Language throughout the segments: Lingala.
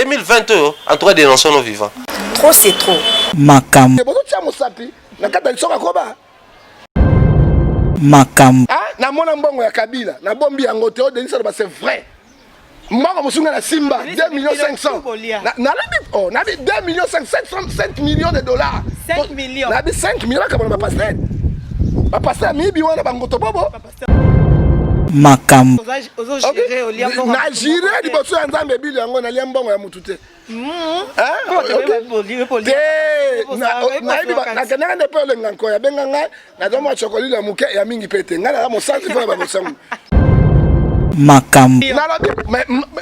2022, en tout cas, dénonçons nos vivants. Trop, c'est trop. Makam. Makam. Ah, na mona mbongo ya Kabila, na bombi ya ngote o Denis Sassou, c'est vrai. Mbongo musunga na Simba 2 millions 500. Na oh, na 2 millions 5 millions de dollars. 5 millions. Na 5 millions ka ba passer. Ba passer mibi wana bangoto bobo. Makam. Na jire di boso ya Nzambe bili yango na liambongo ya mutute. Na kenanga ne pe lenga nko ya benga ngai na domo chokolile ya muke ya mingi pete ngana la mo santi fa ba bosangu. Makam.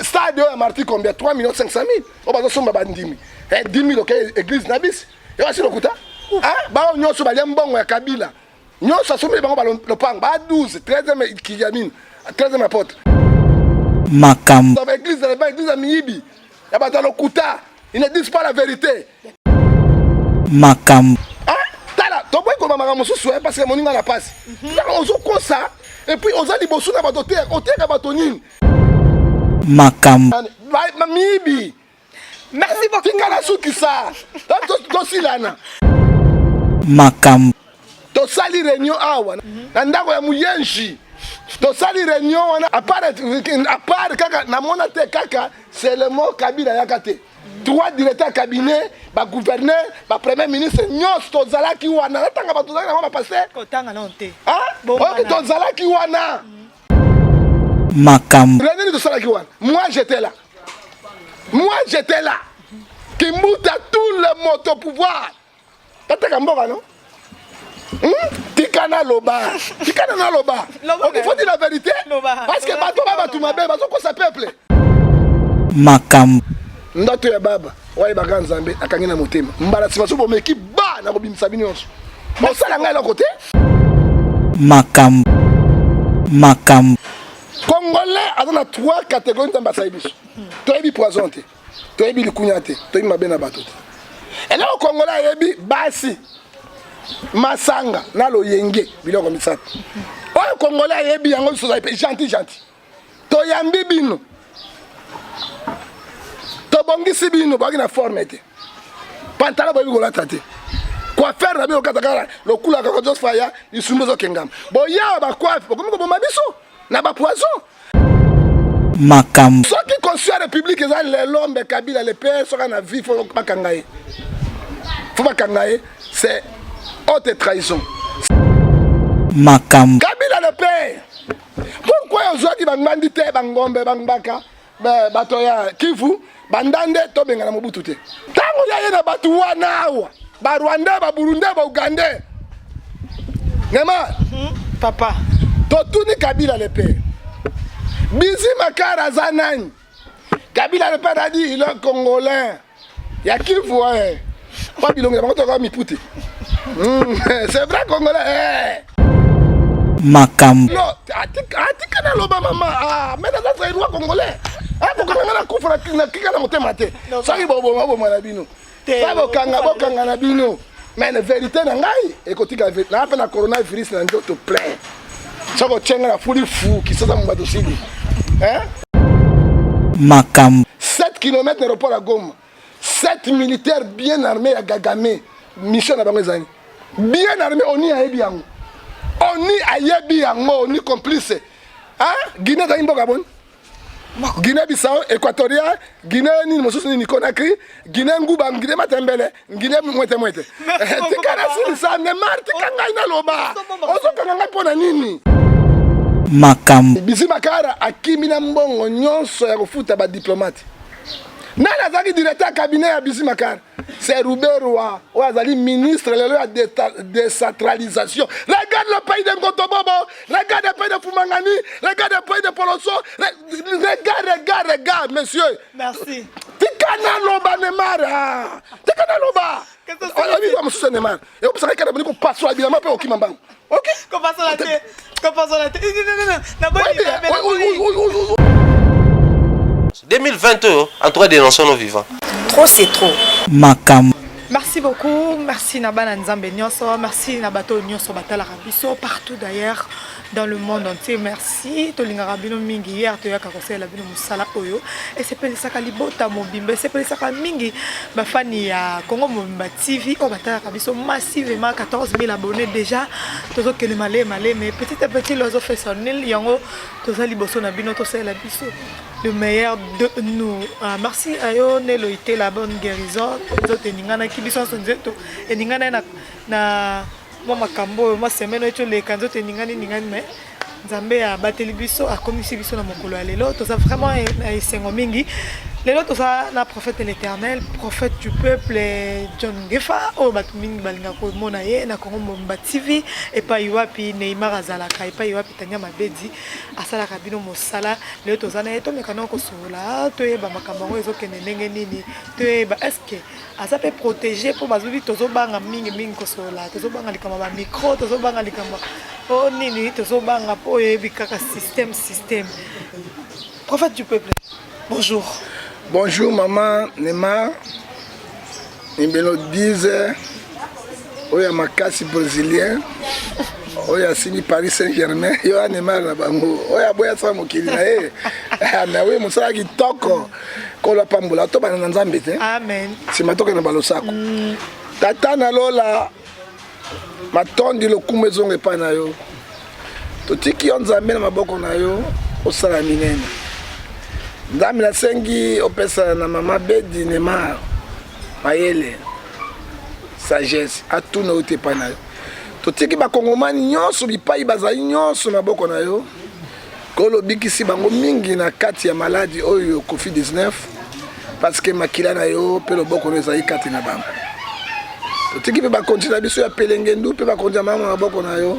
Stade ya Marti combien 3 millions 500 000. O ba somba bandimi. 10 000 OK église na bis. Yo asi lokuta. Ba nyonso ba liambongo ya Kabila. Nyonso asomeli bango ba lopang ba 12 13e kijamine 13e apôtre. Makam. Dans l'église à Miibi. Il y a pas lokuta. Ils ne disent pas la vérité. Makam. Tala, tu vois comment maman mususu parce que mon ninga la passe. On se comme ça et puis on a dit bosu na batoté, on te na batonine. Makam. Miibi. Merci beaucoup. Tingala suki ça. To silana. Makam. To sali réunion awa. Na ndako ya muyenji. To sali réunion à part kaka na mona te kaka c'est le mot Kabila yakate. Trois directeurs cabinet, ba gouverneur, ba premier ministre, nyos to zalaki wana natanga ba to zalaki na ba passer. Kotanga non te. OK to zalaki wana. Makam. René to zalaki wana. Moi j'étais là. Kimbuta tout le moto pouvoir. Tataka mboka non? Tikana loba. Donc il faut dire la vérité. Parce que bato baba tu mabe, bato ko sa peuple. Makam. Ndoto ya baba, wa ibaka Nzambe akangi na motema. Mbala sibaso bomeki ba na kobimisa binyoso. Bon ça la ngai la côté. Makam. Makam. Congolais azana 3 catégories de basaibiso. Toyebi poison te. Toyebi likunya te. Toyebi mabe na bato te. Et là au Congolais yebi basi. Masanga na loyenge biloko misatu. Oyo Congolais yebi yango so gentil. To yambi bino. To bongisi bino baki na forme te. Pantala bobi ko lata te. Quoi faire na bino katakara lo kula ka ko faya isumbezo kengam. Boya ba quoi bokomi ko bomba biso na ba poison. Makam. Ce qui construit la République l'homme Kabila le père sera na vie faut pas kangaye. Faut pas kangaye, c'est haute trahison. Makam. Kabila le père. Pourquoi aujourd'hui bangandi te bangombe bangbaka batoya Kivu bandande to benga na Mobutu te. Tango ya na batu wana awa. Ba Rwanda, ba Burundi, ba Uganda. Nema Papa. To tuni Kabila le père. Bizi Makara Zanani. Kabila le père a dit il est congolais. Ya Kivu pas bilonga ba to mi puti. C'est vrai congolais. Makam. Non, atika na loba mama. Mais dans un roi congolais. Kokanga na kufra na kika na motema te. Saki bobo na bino. Sabo kanga na bino. Mais la vérité na ngai ekotika vite. Na na coronavirus na ndoto plein. Sako chenga na fuli fou qui sasa mbato sidi. Makam. 7 km aéroport à Goma. 7 militaires bien armés à Gagamé. Mission na bango ezani. Bien armés oni ayebi yango. Oni ayebi yango, oni complice. Guinée da imboka bon. Guinée Bissau, Équatorial, Guinée ni mosusu ni Conakry, Guinée Nguba, Guinée Matembele, Guinée mwete. Tikana sili sa ne marti kanga ina loba. Ozo kanga pona nini? Makam. Bizi Makara akimi na mbongo nyonso ya kofuta ba diplomate. Nana zaki directeur cabinet ya Bizi Makara. C'est Rouberoa, ou azali ministre de décentralisation. Regarde le pays de Ngotobobo, regarde le pays de Fumangani, regarde le pays de Poloso, regarde, monsieur. Merci. Tikana loba Nemara. Tikana loba. On a vu comme ça Nemara. Et on sait que nous passons à Bilama pour Okimamba. OK? Qu'on passe la tête. Non. 2022, en tout cas, dénonçons nos vivants. Trop, c'est trop. Makam. Merci beaucoup. Merci Nabana Nzambe Nyonso. Merci Nabato Nyonso Batala Rabiso. Partout d'ailleurs. dans le monde entier. Merci. Tolingara bino mingi hier to yaka conseil la bino musala oyo. Et c'est pas ça kalibota mobimbe, c'est pas ça mingi ba fani ya Congo Mobimba TV o batala kabiso massivement 14 000 abonnés déjà. Tozo que le malé mais petit à petit l'oiseau fait son île yango toza liboso na bino to la biso. Le meilleur de nous. Merci à yo Neloïté la bonne guérison. Zote ningana kibiso sonzeto et ningana na moi makambo moi semaine to le kanzo te ningani mais Nzambe a bateli biso a komisi biso na mokolo ya lelo to ça vraiment esengo mingi lelo to ça na prophète l'Éternel prophète du peuple John Gefa o batu mingi balinga ko mona ye na Congo Mobimba TV et pas iwapi Neymar azalaka et pas iwapi Tanya Mabedi asala kabino mosala lelo to ça na to mekana ko sola to e ba makambo ezo kene ndenge nini to e ba est-ce que asa peut protéger pour bazubi tozo banga mingi ko sola tozo banga likama ba micro tozo banga likama oh nini tozo banga po yebi kaka système prophète du peuple bonjour. Bonjour maman Neymar. Numéro 10. Oya makasi brésilien. Oya sini Paris Saint-Germain. Yo Neymar na bango. Oya boya sa mokili na ye. Na we musala kitoko. Ko la pambola to bana nzambe te. Amen. Si matoke na balosako. Tata na lola. Matondi lokumu ezonge pa na yo. Totiki yo nzambe na maboko na yo. Osala minene. Nzambe na sengi opesa na mama Bedi Neymar mayele sagesse atuna ote pa na yo. Totiki bakongomani nyonso bipai bazali nyonso na maboko na yo. Kolo bikisi bango mingi na kati ya maladi oyo COVID-19 parce que makila na yo pe loboko no ezali kati na bango. Totiki pe bakonzi na biso ya pelengendu pe bakonzi mama na maboko na yo.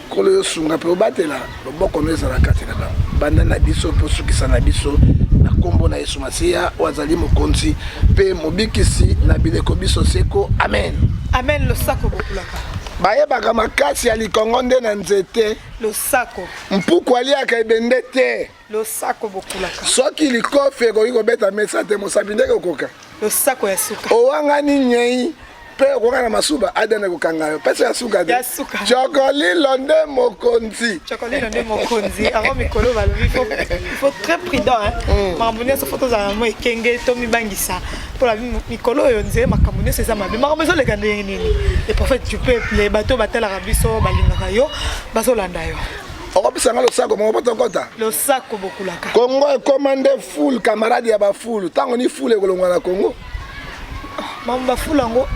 Kolo yo sunga pe obatela loboko no ezala kati na bango. Banda na biso po sukisa na biso na kombo na Yesu Masiya wazali mokonzi pe mobikisi na bileko biso seko amen. Amen le sako bokulaka. Baye baka makasi ya likongo nde na nzete. Le sako. Mpuku aliaka ebende te. Le sako bokulaka. Soki likofe koki kobeta mesa te mosapi ndenge okoka. Le sako ya suka. Owangani nyei pe okokana masuba adana kokanga yo. Pesa ya suka te. Ya suka. Chokolilo nde mokonzi. Chokolilo nde mokonzi. Avant mikolo balobi il faut très prudent hein. Makambo so photo za mo ekenge to mibangisa. Pour la mikolo yo nzé makambo c'est ça mabe. Makambo so lekande nini. Les prophètes du peuple les bateaux batela rabiso balingaka yo bazolanda yo. Okopisa le sako mo patokota. Le sako bokulaka. Congo est commandé full camarade ya ba full. Tango ni full ekolongwa na Congo. Mamba full ngo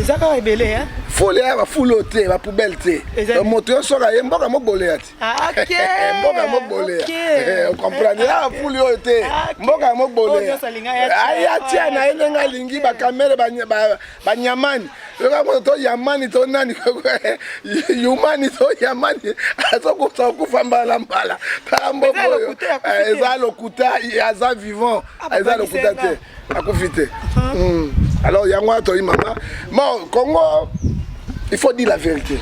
zaka rebele hein. Foule ya ba full te ba poubelle te. Moto yo soka ye mboka mokbole ati. OK. Mboka mokbole. On comprend ya full yo te. Mboka mokbole. Aya tia na elenga lingi ba kamera ba nyamani. Yoka moto yamani to nani yumani to yamani. Azoko kufa mbala mbala. Tambo boyo. Eza lokuta yaza vivant. Eza lokuta te. Akufite. Alors yango to maman. Bon Congo il faut dire la vérité.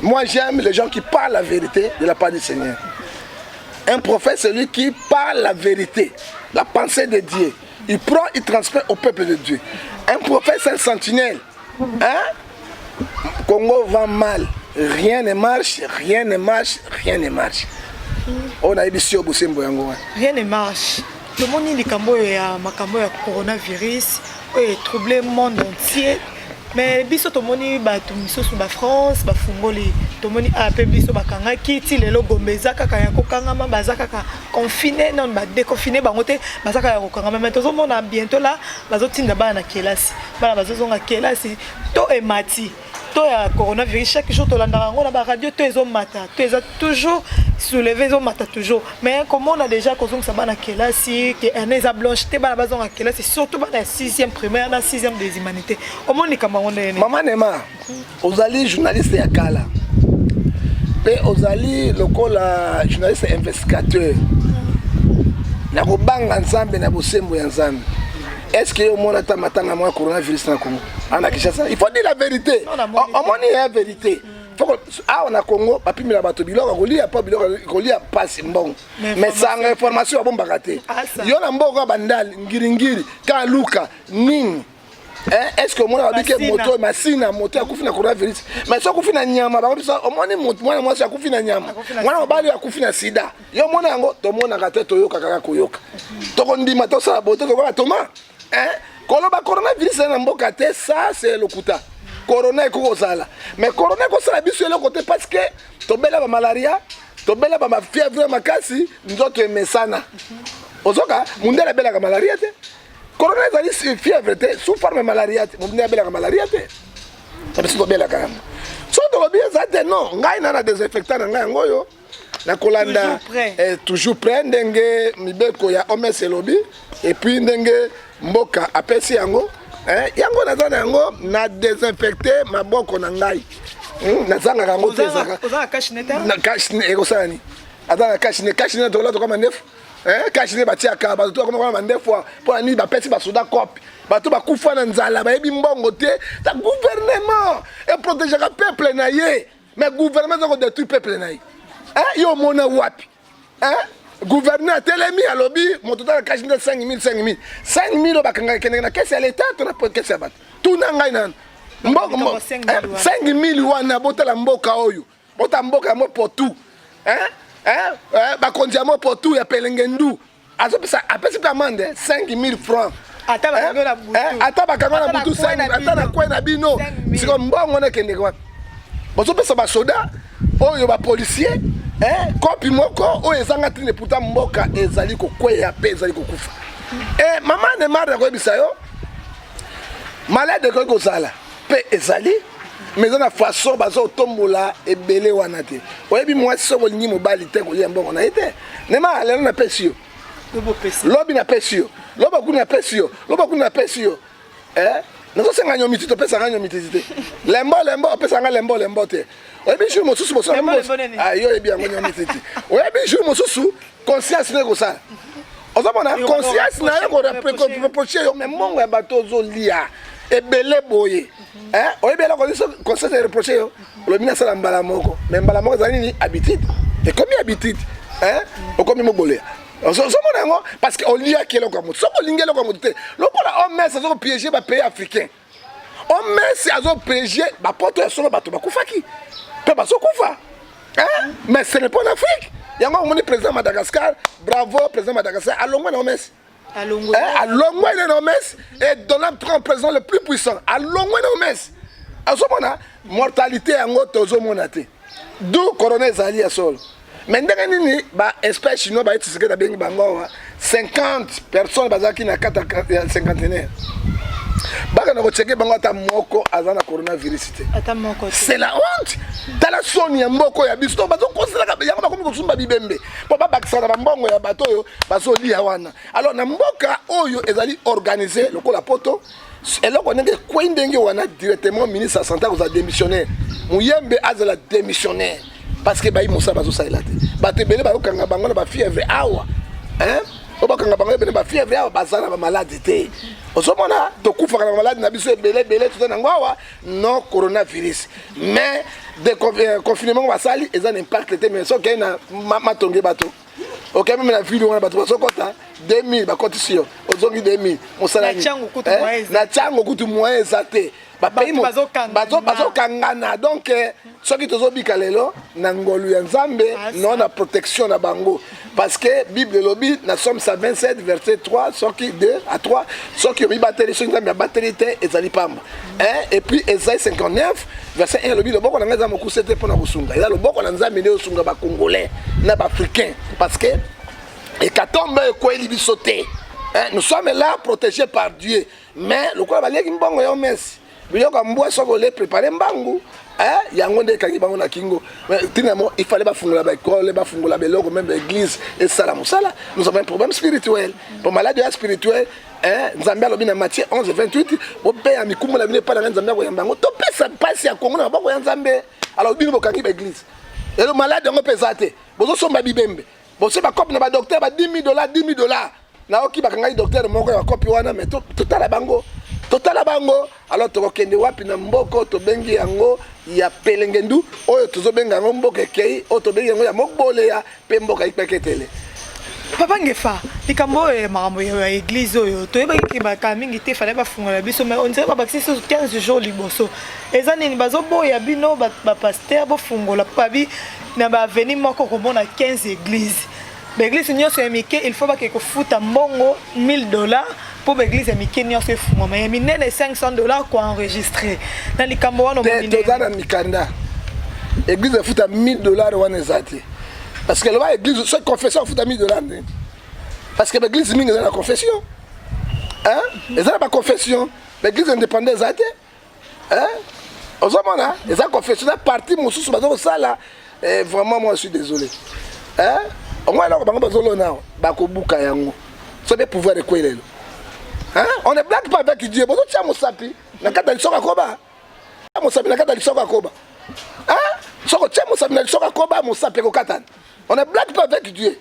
Moi j'aime les gens qui parlent la vérité de la part du Seigneur. Un prophète c'est lui qui parle la vérité, la pensée de Dieu. Il prend, il transmet au peuple de Dieu. Un prophète c'est un sentinelle. Hein? Congo va mal. Rien ne marche, rien ne marche, rien ne marche. On a eu sur Boussembo yango. Rien ne marche. Le monde il y makambo ya coronavirus et troublé le monde entier. Mais biso to moni ba to miso su ba France ba fungoli to moni a pe biso ba kanga kiti lelo gombeza kaka ya kokanga ma bazaka ka confiné non ba déconfiné ba ngote bazaka ya kokanga mais to zo mona bientôt là bazo tinda ba na kelasi ba bazo zonga kelasi to emati to ya coronavirus chaque jour to landa ngo na ba radio to ezo mata to eza toujours soulever ezo mata toujours mais comme on a déjà kozong sa ba na kelasi que Ernest Blanche te ba bazonga kelasi surtout ba na 6e primaire na 6e des humanités au monde ni kama Maman Neymar, ozali journaliste ya kala. Pe ozali lokola journaliste investigateur. Na kobanga nzambe na bosembo ya nzambe. Est-ce que au monde ta matanga moi coronavirus na Congo? Ana Kinshasa, il faut dire la vérité. On moni la vérité. On a Congo, papi mi la bato biloko kolia pa biloko kolia passe mbongo. Mais sans information bon bagaté. Yo na mbongo bandal ngiringiri ka luka nini. Est-ce que moi avec moto machine moto akufi na coronavirus mais so akufi na nyama ba biso omoni mwana mwasi akufi na nyama mwana mobali akufi na sida yo mona yango to mona kate to yoka kaka koyoka to kondima to sa boto ko toma koloba coronavirus na mboka te ça c'est le kuta corona ko kozala mais corona ko sala biso le côté parce que to bela ba malaria to bela ba fièvre makasi nzoto emesana ozoka mundela bela ka malaria te corona ezali fièvre te sous forme malaria te mundela bela ka malaria te ça biso to bela ka so to bien ça te non ngai na désinfectant ngai ngoyo na kolanda toujours prêt ndenge mibeko ya OMS lobby et puis ndenge mboka apesi yango yango nazana yango na désinfecter maboko na ngai nazanga yango te zaka oza kashineta na kashine ekosani azana kashine to la to kama ndefu kashine batiaka bato to kama mandefu pour ani bapesi basoda cop bato bakufa na nzala bayebi mbongo te ta gouvernement et protéger le peuple na ye mais gouvernement zo détruire peuple na ye yo mona wapi gouverneur telemi à lobby mon total cash 5000 bakanga kende na kesi ya l'état to na kesi ya bato tuna ngai nan mboko 5000 wana botala mboka oyo bota mboka mo potu bakonzi mo potu ya pelengendu azopesa apesi amende 5000 francs ata bakanga na butu ata na kwe na bino siko mbongo na kende kwa bozopesa basoda oyo ba policier kopi moko oyo ezanga tine puta mboka ezali kokweya pe ezali kokufa mama ne mara ko bisa yo malade ko kozala pe ezali mais na façon bazo tombola ebele wana te oyebi mwasi so bolingi mobali te ko yembo na ite ne ma ale na pesio lobi na pesio loba kuna pesio loba kuna pesio nazo senga nyomi to pesa nga nyomi te lembo pesa nga lembo te oyebi jour mosusu boso ayo ebi yango nyomi te oyebi jour mosusu conscience ne ko sa ozomona conscience na yo ko reprocher yo mais mongo ya bato zolia ebele boye oyebi la conscience de reprocher yo lo mina sala mbala moko mais mbala moko zani ni habitude et comme habitude okomi mogolea ozomona yango parce que olia kelo kwa moto soko lingelo kwa moto te lokola OMS azo piéger ba pays africain OMS azo piéger ba poto ya solo bato bakufaki pe baso kufa mais ce n'est pas en Afrique yango mon président Madagascar bravo président Madagascar alongwa na OMS alongwa na OMS et Donald Trump président le plus puissant alongwa na OMS azomona mortalité yango tozomona te d'où corona ezali ya solo mais ndenge nini ba espèce chinois ba etiseke da bengi bango 50 personnes bazaki na kata ya 50e baka na ko cheke bango ata moko azana coronavirus te ata moko c'est la honte tala soni ya mboko ya biso bazo kosela ka yango bakomi kosumba bibembe po ba bakisana ba mbongo ya bato yo bazo lia wana alors na mboka oyo ezali organisé lokola poto eloko ndenge kwendenge wana directement ministre de la santé a démissionné muyembe azala démissionnaire parce que bayi mosa bazo saila te batebele ba okanga bango na ba fièvre awa obakanga bango bene ba fièvre awa bazana ba maladie te osomona to kufa na maladie na biso ebele tout na ngwa non coronavirus mais de confinement basali eza impact te mais so ke na matonge bato OK même na ville wana bato baso kota 2000 ba cotisio ozongi 2000 mosala na chango kutu moyen zate ba pays bazo kangana donc soki tozobika lelo na ngolu ya nzambe non na protection na bango parce que bible lobi na somme 27 verset 3 soki 2 à 3 soki mi bateli soki nzambe bateli te ezali pamba et puis Esaïe 59 verset 1 lobi loboko na nzambe mokusete pona kusunga eza loboko na nzambe nde osunga ba congolais na ba africain parce que et katombe ko elibiso te nous sommes là protégés par Dieu mais le quoi baleki mbongo ya omesi biloko mbwa soko le préparer mbangu yango nde kangi bango na kingo tinamo il fallait bafungola ba école bafungola beloko même l'église et ça la musala nous avons un problème spirituel pour maladie spirituelle nzambe alobi na Matthieu 11:28 bope ya mikumu la bine pa na nzambe ko yambango to pesa pasi ya kongo na bako ya nzambe alors bino bokangi ba église et le malade ngo pesa te bozo somba bibembe bozo ba cop na ba docteur ba $10,000 $10,000 na oki bakanga docteur moko ya copie wana mais totala bango alors tokokende wapi na mboko tobengi yango ya pelengendu oyo tozobenga yango mboka ekei oyo tobengi yango ya mokboleya pe mboka ipeketele Papa Ngefa likambo makambo ya église oyo toyebaki baka mingi te fallait bafungola biso mais on dirait babakisi 15 jours liboso eza nini bazoboya bino bapasteur bofungola pabi na baveni moko komona 15 église baeglise nyonso ya mike il faut bake kofuta mbongo $1000 pour baeglise ya mike nyonso efungwama ya minene $500 koenregistre na likambo wana toza na mikanda église efuta $1000 wana eza te parce que loba église so confession efuta $1000 parce que l'église mingi eza na confession eza na baconfession l'église indépendante eza te ozomona eza confession na parti mosusu baza kosala vraiment moi je suis désolé omoi eloko bango bazolona bakobuka yango so be pouvoir ekwelelo on ne blague pas avec Dieu bozotia mosapi na kati ya lisoko akoba mosapi na kati ya lisoko akoba soko tia mosapi na lisoko akoba mosapi ekokatana on ne blague pas avec Dieu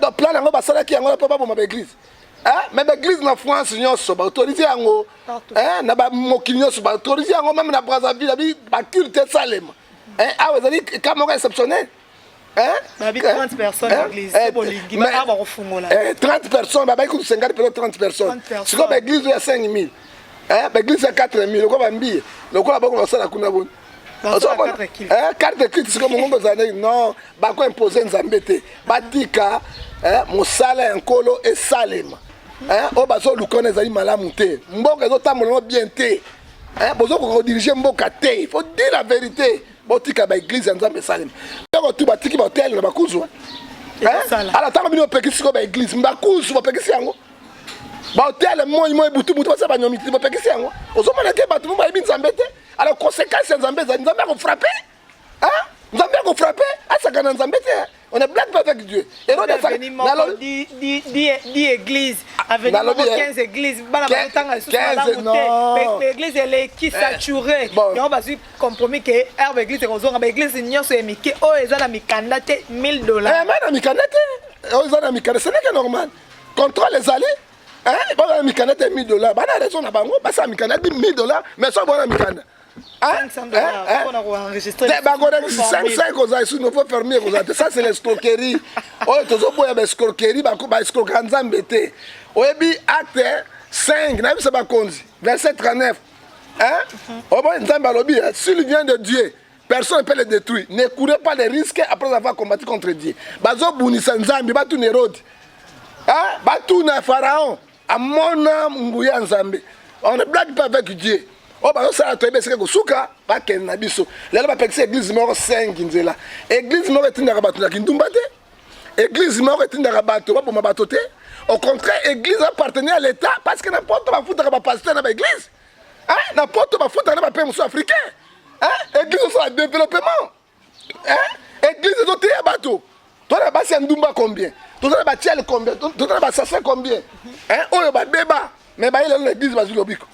donc plan yango basalaki yango mpo baboma baeglise mais baeglise na France nyonso baautorise yango na bamokili nyonso baautorise yango même na Brazzaville abi baculte esalema awa ezali ka moko exceptionnel 30 personnes l'église c'est bolingi ba bakofungola 30 personnes babai kutu 50 peut 30 personnes siko baeglise ya 5000 baeglise ya 4000 loko bambiye lokola bako basala kuna boni carte de Christ siko mongo zane non bako imposer nzambe te batika mosala ya nkolo esalema o bazo lukona ezali malamu te mboka ezotambola bien te bozo kodiriger mboka te il faut dire la vérité botika ba église ya nzambe esalema toko tu batiki ba hotel na bakuzwa ala tango bino pekisi ko ba église mbakuzu bapekisi yango ba hotel moi butu basa banyomiti bapekisi yango ozomona ke batu mba yebi nzambe te alors conséquence ya nzambe nzambe ko frapper nzambe ko frapper asaka na nzambe te on ne blague pas avec Dieu et non di église avec 15 églises bana batanga sous la église elle est qui saturée et on va suivre compromis que herbe église kozonga ba église nyonso ya mike o eza na mikanda te $1000 na mikanda te o eza na mikanda ce n'est que normal contrôle les allées ba mikanda te $1000 bana raison na bango basa mikanda $1000 mais so bona mikanda $500 on a enregistré 5 aux sous nous faut fermer ça c'est l'escroquerie tozoboya ba escroquerie ba escroquer nzambe te oyebi acte 5 na bisa bakonzi verset 39 au moins nzambe alobi s'il vient de Dieu personne ne peut le détruire ne courez pas les risques après avoir combattu contre Dieu bazo bunisa nzambe batu Hérode batu na Pharaon amona nguya nzambe on ne blague pas avec Dieu bazo sala toyebe seke kosuka bakende na biso lelo bapekisa église moko 5 nzela église moko etindaka bato na kindumba te église moko etindaka bato baboma bato te au contraire église appartenait à l'état parce que n'importe bafutaka bapasteur na baéglise n'importe bafutaka na bape mosusu africain église osala développement église ezoteya bato tona basi ya ndumba combien tozala batiale combien tozala basasa combien oyo babeba mais bayelelo na église bazwi lobiko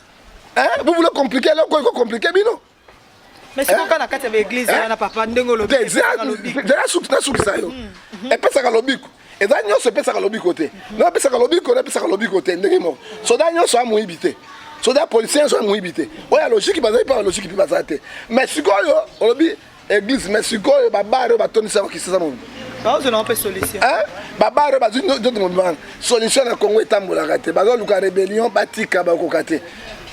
vous voulez compliquer là quoi compliquer bino mais c'est quand na kati ya l'église na papa ndengo lobiko déjà soutena soukisa yo et pesa ka lobiko et ça nyonso pesa ka lobiko te non pesa ka lobiko te ndenge mo soda nyonso amuibité soda policier so amuibité oya logique bazali pas logique pi bazate mais sikoyo olobi église mais sikoyo babare batonisa ko kisasa mo je n'en pas solution babare bazu d'autres solution na Congo etambola te bazo luka rébellion batika bakokate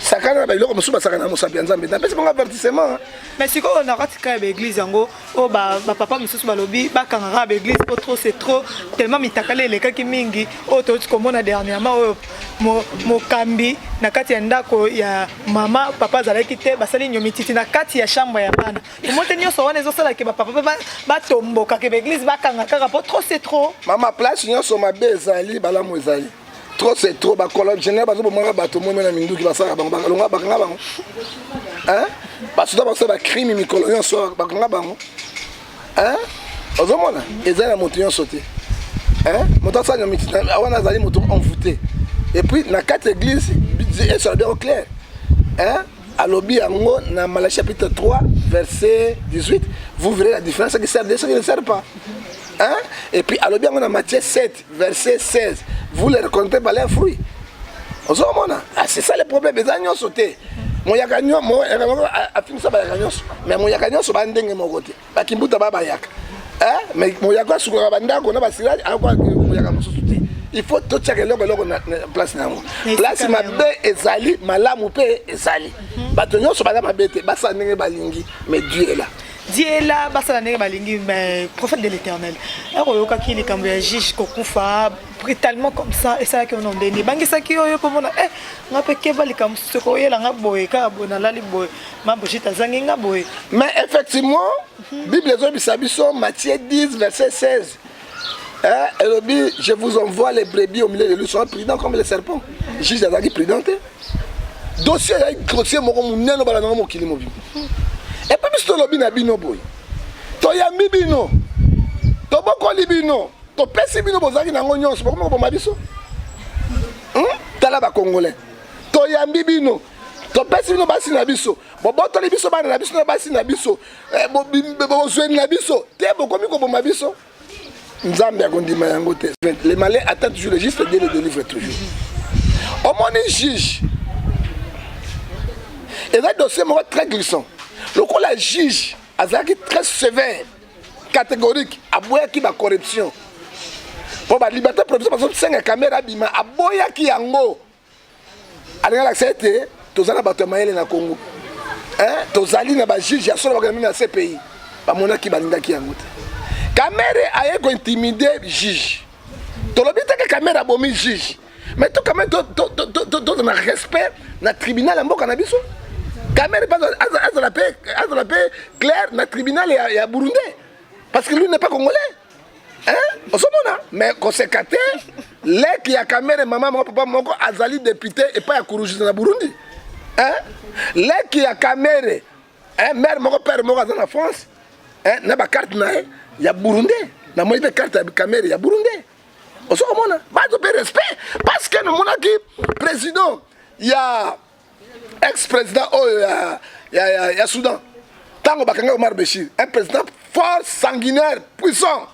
sakana ba iloko musuba sakana musapi nzambe na pesa bonga avertissement mais si on a ratika ba église yango o ba papa mususu balobi ba kangara ba église trop c'est trop tellement mitakale le kaki mingi o to komona dernièrement mo kambi na kati ya ndako ya mama papa zalaki te basali nyomititi na kati ya chambre ya bana mote nyonso wana ezosala ke ba papa ba tomboka ke ba église ba kanga kaka po trop c'est trop mama place nyonso mabe ezali balamu ezali trop c'est trop ba colonne général bazo bomanga bato mono na minduki basaka bango balonga bakanga bango basoda basala crime mikolo nyonso bakanga bango ozomona ezali moto nyonso te moto asanya mititi awana azali moto envoûté et puis na quatre églises et ça bien clair alobi yango na Malachie chapitre 3 verset 18 vous verrez la différence qui sert de ce qui ne sert pas et puis alobi yango na Matthieu 7 verset 16 vous les reconnaissez par leurs fruits ozomona c'est ça le problème des agneaux sautés moyaka nyo mo afinisa ba yaka nyonso mais moyaka nyonso ba ndenge moko te bakimbuta ba bayaka mais moyaka suka ba ndako na basirali akwa moyaka mosusu te il faut tout checker le place na place mabe ezali malamu pe ezali bato nyonso bala mabete basa ndenge balingi mais Dieu est là. Dieu est là, basa ndenge balingi mais prophète de l'Éternel. Oyoka ki likambo ya juge kokufa brutalement comme ça et ça qui on ndeni bangisa ki oyo pomona ngape keba likambo soko yela ngaboye ka bona lali boye mabojita zangi ngaboye. Mais effectivement Bible zo Matthieu 10 verset 16. Je vous envoie les brebis au milieu de lui, sont prudents comme les serpents. Juge d'Azaki prudente. Dossier est grossier, mon neno balanamo mon kilimo. Et puis si tu lobby na bino boy. To ya mibino. To boko libino. To pesi bino bozaki na ngonyon, c'est comment ma biso? Tala ba congolais. To ya mibino. To pesi bino basi na biso. Bobo to libiso ba na biso na basi na biso. Bo zweni na biso. Te boko mi ko bo ma biso. Les malins attendent toujours le juste et Dieu les délivre toujours. Au moins, un juge. Et là, le dossier est très glissant. Le coup, la juge, est très sévère, catégorique, à boire qui va corruption. Pour la liberté de profession, parce que 5 caméras, à boire qui est en haut. Alors, l'accepter, tous les abattements dans le Congo. Tous les juges, il y a seulement dans ces pays. Pas mon qui va qui est en haut. Caméra a été intimidé juge. Tu l'as dit que caméra a bomi juge. Mais tu quand même tu as respect dans le tribunal en Bokanabisou. Caméra a la paix claire dans le tribunal et à Burundi. Parce que lui n'est pas congolais. Hein? Au moment mais quand c'est caté, les qui a caméra maman mon papa mon azali député et pas à Kourouji dans Burundi. Hein? Les qui a caméra mère mon père mon dans la France. Hein? N'a pas carte nae. Il y a Burundi. Na moi carte de caméra, il y a Burundi. On se remonte. Pas de respect. Parce que nous avons président, il y a ex-président, il y a Soudan. Tango Bakanga Omar Béchir, un président fort, sanguinaire, puissant.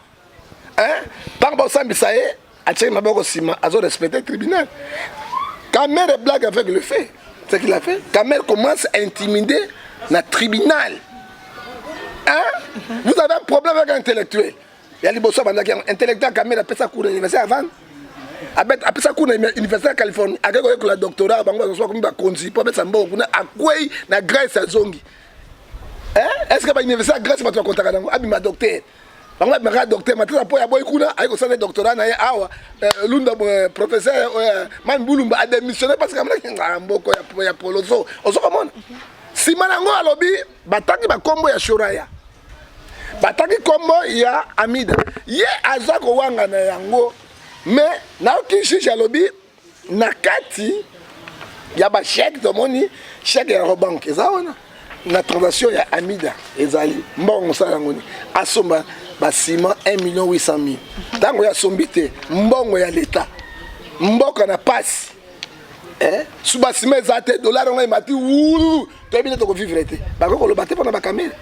Hein? Tango Sambi Saye, a tché Maboko Sima, a respecté le tribunal. Caméra blague avec le fait. C'est ce qu'il a fait. Caméra commence à intimider le tribunal. Hein? Vous avez un problème avec un intellectuel. Il y a des bossons qui ont intellectuel qui ont fait ça cours à l'université avant. Après ça cours à l'université de Californie. Avec le doctorat, il y a un conseil pour mettre ça en bas. Il y a un Grèce à Zongi. Est-ce que l'université de Grèce va te contacter? Ah, mais docteur. Je suis docteur, je suis un doctorat, l'un des professeurs, a démissionné parce que il y a Poloso. Si Manango a lobby, bataki ba kombo ya Shoraya. Bataki kombo ya Amida. Ye azako wanga na yango. Mais na okishi ya lobby nakati ya ba chèque de moni, chèque ya bank ezaona. Na transaction ya Amida ezali. Mbongo sala ngoni. Asomba ba ciment 1,800,000. Tango ya sombite mbongo ya l'État. Mboko na passe. Sous bâtiment $, on a mati ouh, tu es bien de vivre. Bah on le battait pendant la caméra.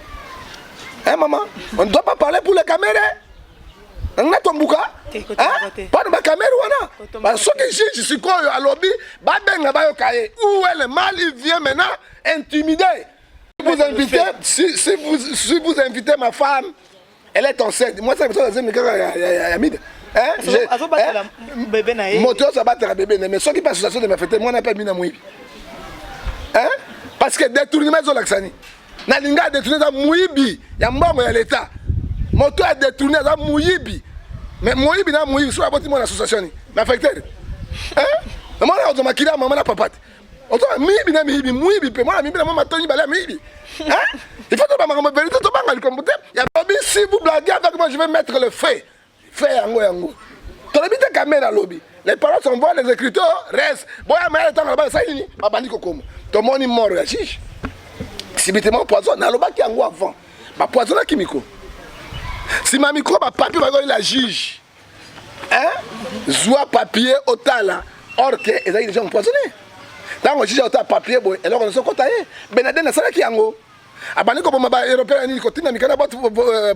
Hein maman, on ne doit pas parler pour les caméras. On a ton bouca. Pas de ma caméra ou non. Parce que je suis quoi à lobby, bah ben là bas cahier. Où est le mal il vient maintenant intimider. Si vous invitez ma femme, elle est enceinte. Moi ça me fait ça moteur ça battre bébé mais ceux qui passent sur de ma fête moi n'a pas mis na mouibi. Hein? Parce que détournement zo laksani. Na linga détourner za mouibi ya mbongo ya l'état. Moteur détourner za mouibi. Mais mouibi na mouibi sur aboti mon association ni. Na facteur. Hein? Moi na makila maman na papa. Auto mouibi na mouibi pe moi na mouibi na maman toni bala mouibi. Hein? Il faut pas me vérité to banga comme peut. Il y a pas si vous blaguez avec moi je vais mettre le fait. Fait yango yango. Tu as mis ta caméra lobby. Les parents s'envoient, les écriteurs restent. Bon, mais il y a là-bas, ça y est, ma bandit comme. Ton monde est mort, réagit. Si tu es poison, na loba qui yango avant. Ma poison qui micro. Si ma micro, ma papier va la juge. Hein? Zoua papier au tala. Or que les gens empoisonnés. Quand on juge au papier, et alors on se compte. Benadé n'a pas qui yango. Abani ko boma ba européen ni ko tina mikana boîte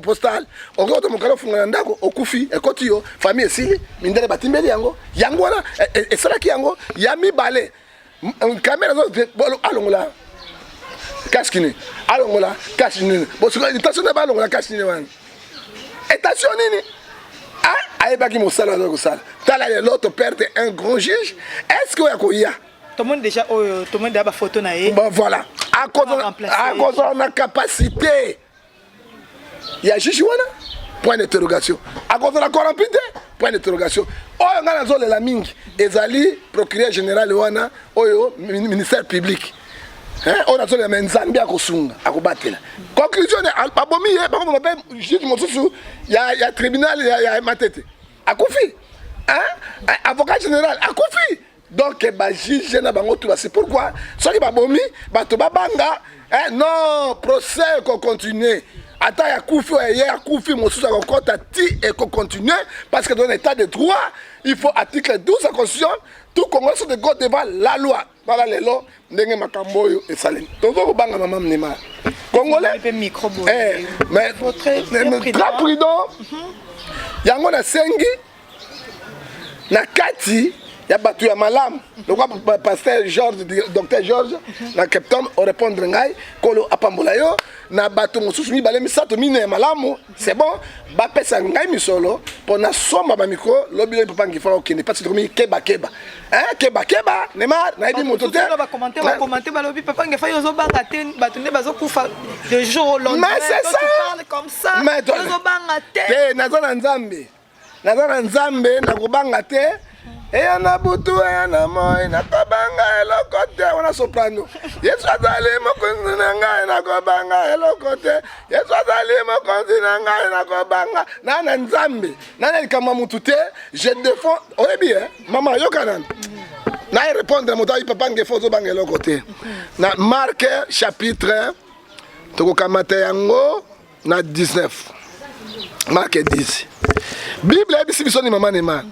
postale on go to mokalo funga ndako okufi ekotio famille esili mindele batimbeli yango yango wana esala ki yango yami balé caméra zo alongola kashkini alongola kashini bo attention na ba alongola kashini wana attention nini ayebaki mosala aza kosala tala lelo toperde un grand juge est-ce que oyo akoya tout le monde déjà tout le monde a ba photo na ye voilà akozala na capacité ya juge wana point d'interrogation akozala corrompu te point d'interrogation oyo ngai nazolela mingi ezali procureur général wana oyo ministère public oyo nazolela me nzambe akosunga akobatela conclusion babomi ye bakoboma mpe juge mosusu ya tribunal ya matete akufi avocat général akufi donc bajuge na bango tuba c'est pourquoi soki babomi bato babanga non procès ekocontinue ata yakufi oye yakufi mosusu akokota ti ekocontinue parce que dans l'état de droit il faut article 12 la constitution tout congolais sont de go devant la loi bala lelo ndenge makambo oyo esalemi tozokobanga mama mnema congolais mais très prudent yango nasengi na kati ya bato ya malamu lokwa pasteur Georges docteur Georges na capitaine o répondre ngai kolo apambola yo na bato mosusu mibale misato mine ya malamu c'est bon bapesa ngai misolo pona somba ba micro lobi papa ngifa okende parce que komi keba keba Neymar na ebi moto te ba commenter ba lobi papa ngifa yo zo banga te bato ne bazo kufa de jour au lendemain mais c'est ça parle comme ça zo banga te nazana nzambe na kobanga te eya na butu eya na moi nakobanga eloko te wana soprano yesu azali mokonzi na ngai nakobanga eloko te yesu azali mokonzi na ngai nakobanga nana nzambe nana likambo mutu te je défends oyebi mama yokanana naye répondre moto ayi papa ngefo ozobanga eloko te na Marc chapitre tokokamata yango na 19 Marc 10 Bible ebisi biso ni mama Neymar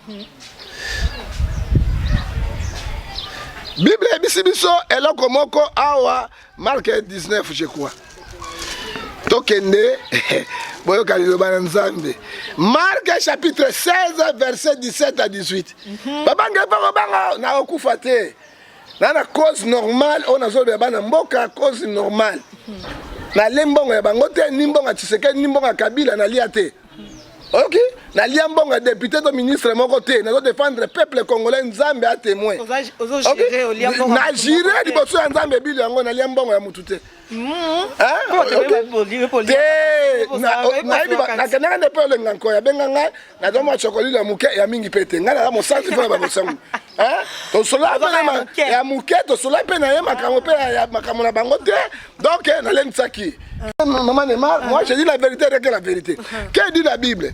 Bible ebisi biso eloko moko awa Marc 19 je crois tokende boyoka liloba na nzambe Marc chapitre 16 verset 17 à 18 babanga bakobanga na okufa te na cause normale on azoloba bana mboka cause normale na lembongo ya bango te nimbonga Tshisekedi nimbonga Kabila na lia te ok na lia mbonga député to ministre moko te na défendre peuple congolais nzambe a témoin na jire liboso ya nzambe bili yango na lia mbongo ya mutu te nakendaka nde mpe olenga nko ya benga ngai nazomwa chokoli ya moke ya mingi mpe te ngai naza mosansi mpo na babosango tosola mpe ya moke tosola mpe na ye makambo mpe ya makambo na bango te donc nalengisaki maman Neymar moi je dis la vérité avec la vérité que dit la Bible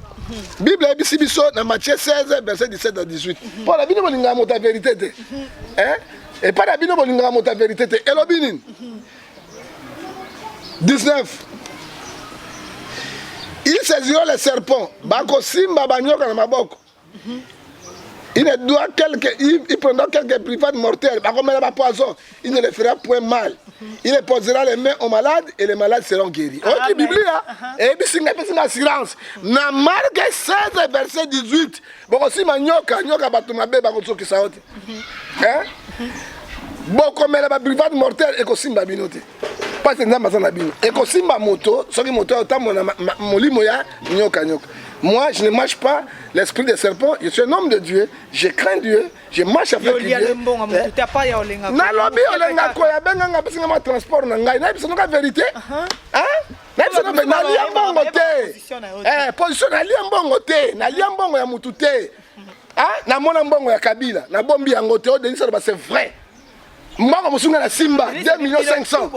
Bible ebisi biso na Matthieu 16 verset 17 à 18 mpo na bino bolingaka moto ya vérité te epa na bino bolingaka moto ya vérité te elobi nini 19 ils saisiront les serpents bakosimba banyoka na maboko il prendra quelques privades mortelles bakomela ba poison il ne les fera point mal il les posera les mains aux malades et les malades seront guéris ok Biblia et bisinga pesinga assurance na Marc 16 verset 18 bakosimba nyoka bato mabe bakosokisa ote bokomela ba privades mortelles ekosimba bino te parce que nzambe aza na bino ekosimba moto soki moto otambola molimo ya nyoka moi je ne marche pas l'esprit des serpents je suis un homme de Dieu je crains Dieu je marche avec Dieu nalobi olenga koya benganga pesinga ma transport na ngai nayebi sonoka vérité nalia mbongo te position nalia mbongo te nalia mbongo ya mutu te namona mbongo ya Kabila nabombi yango te odenisa loba c'est vrai mbongo mosunga na Simba 2 millions 500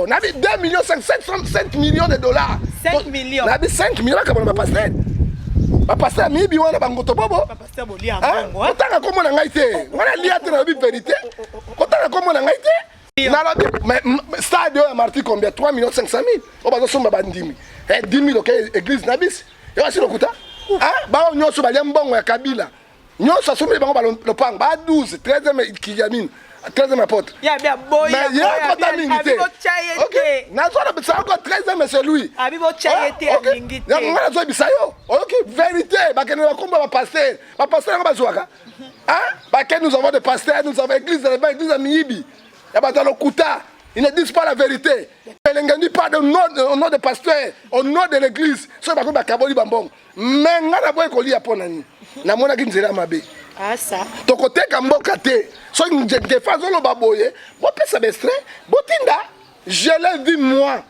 nabi 2 millions 5 millions de dollars 5 millions nabi 5 millions kabona ba pasteur mibi wana bangoto bobo otanga komona ngai te wana lia te nabi vérité otanga komona ngai te nalobi stade ya Marti combien 3 millions 500 000 obazo somba bandimi 10 000 ok église nabis yo asilo kuta bao nyoso balia mbongo ya Kabila nyoso asomeli bango balopango ba 12 13e kijamine 13e apôtre. Il y a bien boy. Mais il y a pas d'amingité. OK. Nazona bisa ko 13e c'est lui. Abibo chayete amingité. Ya ngana zo bisayo. OK, vérité. Ba kenela ba komba ba pasteur. Ba pasteur nga bazwaka. Ba ken nous avons des pasteurs, nous avons église de l'église à Miyibi. Ya ba dans le kuta. Ils ne disent pas la vérité. elengeni pas au nom de pasteur, au nom de l'église. So ba ko ba kaboli bambong. Mais ngana boy ko li apona ni. Na mona ki nzela mabe. Ah ça. To côté kamboka te. So nje fazo lo baboye, bo pesa bestre, botinda. Je l'ai vu moi.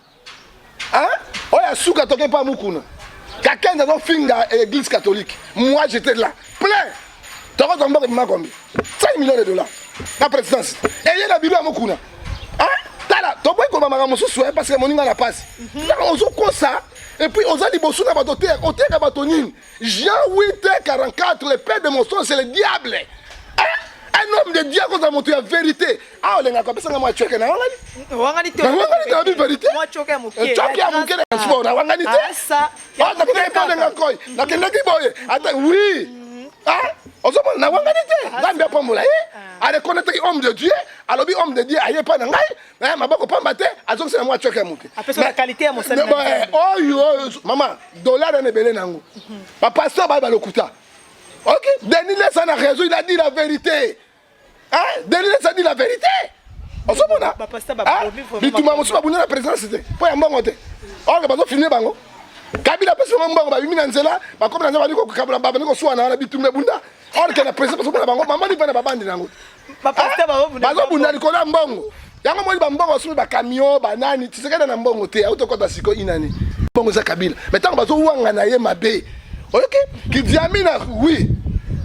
Hein? Oya suka toke pa mukuna. Quelqu'un dans finga église catholique. Moi j'étais là, plein. Tu as combien de combien 5 millions de dollars. La présidence. Et il y a la Bible à Mokuna. Hein? Tala, tu peux comment maman se souhaite parce que mon n'a pas. On se comme ça. Et puis on a dit bossou na batoté, hôtel na batonine. Jean 8h44, le père de mon son c'est le diable. Hein? Un homme de Dieu qu'on a montré la vérité. Ah, on a comme ça moi tu es na wangani. Wangani te. Wangani te vérité. Moi tu es moké. Tu es moké na sport na wangani te. Ah ça. Ah, na kena pas na koy. Na kena ki boye. Attends, oui. Ah, on se na wangani te. Ngambe pa mula a reconnaître homme de Dieu, alors bi homme de Dieu aye pa na ngai, maboko pa mbate, azong se na moi tu es moké. Après la qualité à mon salut. Oh yo, maman, dollar na belé nango. Pa pasteur ba lokuta. OK, Denis laisse na raison, il a dit la vérité. Hein? Denis laisse a dit la vérité. On se mona. Ba pasteur ba promis vraiment. Bituma musu ba buna la présidence c'était. Po ya mbongo te. Oh le bazo finir bango. Kabila pesa mbongo ba bimi na nzela, ba comme na nzela ba ko kabla ba ko suana na bituma bunda. Oh que la présidence parce que bango, maman ni pa na babandi nango. Ba pasteur ba bunda. Bazo bunda ko na mbongo. Yango mo ba mbongo su ba camion ba nani, tisekeda na mbongo te, auto kota siko inani. Mbongo za Kabila. Mais tant bazo wanga na ye mabe. OK? Qui diamina oui.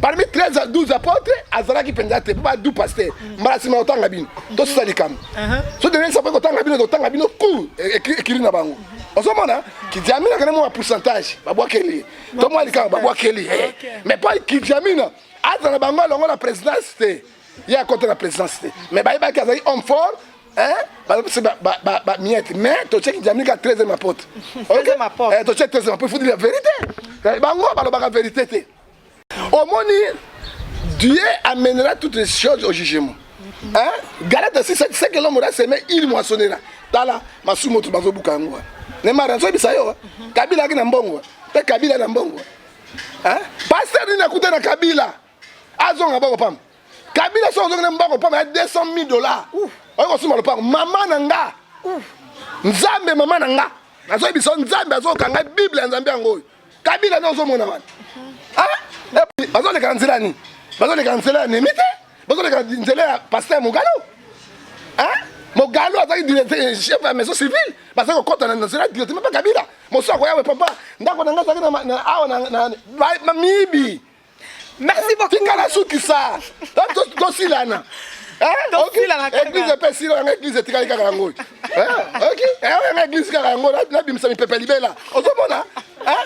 Parmi 13 à 12 apôtres, Azara qui pendate, pas 12 pasteurs. Marasima otanga bino. To sali kam. So de ça peut otanga bino coup écrit na bango. Osomona qui diamina kana mo pourcentage, ba boa keli. To mo alika ba boa keli. Mais pas qui diamina. Azara bango longo la présidence. Il y a contre la présidence. Mais ba ba kazai homme fort. Hein? Ba miette. Mais to check diamina 13e apôtre. OK? Eh to check 13e apôtre, faut dire la vérité. Bango ba la vérité. Au moins, Dieu amènera toutes les choses au jugement. Hein? Galate 6, c'est que l'homme aura semé, il moissonnera. Tala, masumo tu bazo bukangwa. Ne maranzo bisayo. Kabila ki na mbongo. Pe Kabila na mbongo. Hein? Pasteur ni na kuta na Kabila. Azonga bako pam. Kabila so zonga na mbongo pam $200,000. Oyo sima lo pam. Mama nanga. Nzambe mama nanga. Nazo biso nzambe azo kanga Bible nzambe yango. Kabila na zo mona wana. Hein? Et puis, bazo le kanzela ni. Bazo le kanzela ni mite. Bazo le kanzela pasteur Mogalo. Hein? Mogalo azaki directeur chef de la maison civile. Parce que quand on a nzela directement pas Kabila. Mo so akoya papa. Ndako nanga zaki na awa na mibi. Merci beaucoup. Tingala suki sa. To silana. Hein? OK. Église pe silana église tikali kaka ngoi. Hein? OK. Et église kaka ngoi na bimisa mi pepe libela. Ozomona?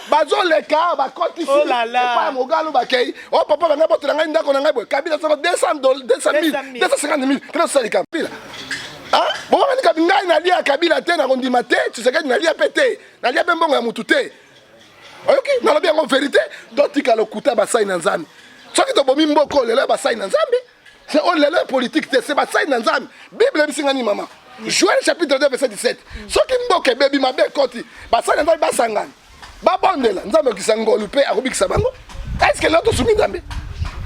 Bazo le cas ba koti oh là là pas Mogalo ba kei oh papa banga boto nga ndako nga boy Kabila so $200,000 $250,000 kilo sali Kabila ah bon nga Kabila na lia Kabila te na kondima te tu sais que na lia pété na lia mbongo ya mutu te OK na lobi ngo vérité to tika lokuta ba sai na nzambe soki to bomi mboko lelo ba sai na nzambe c'est on lelo politique te c'est ba sai na nzambe Bible bisinga ni mama Joël chapitre 2 verset 17 soki mboke bebi mabe koti ba sai na nzambe ba sangana babondela nzambe kisangolo pe akobikisa bango est-ce que l'autre soumis nzambe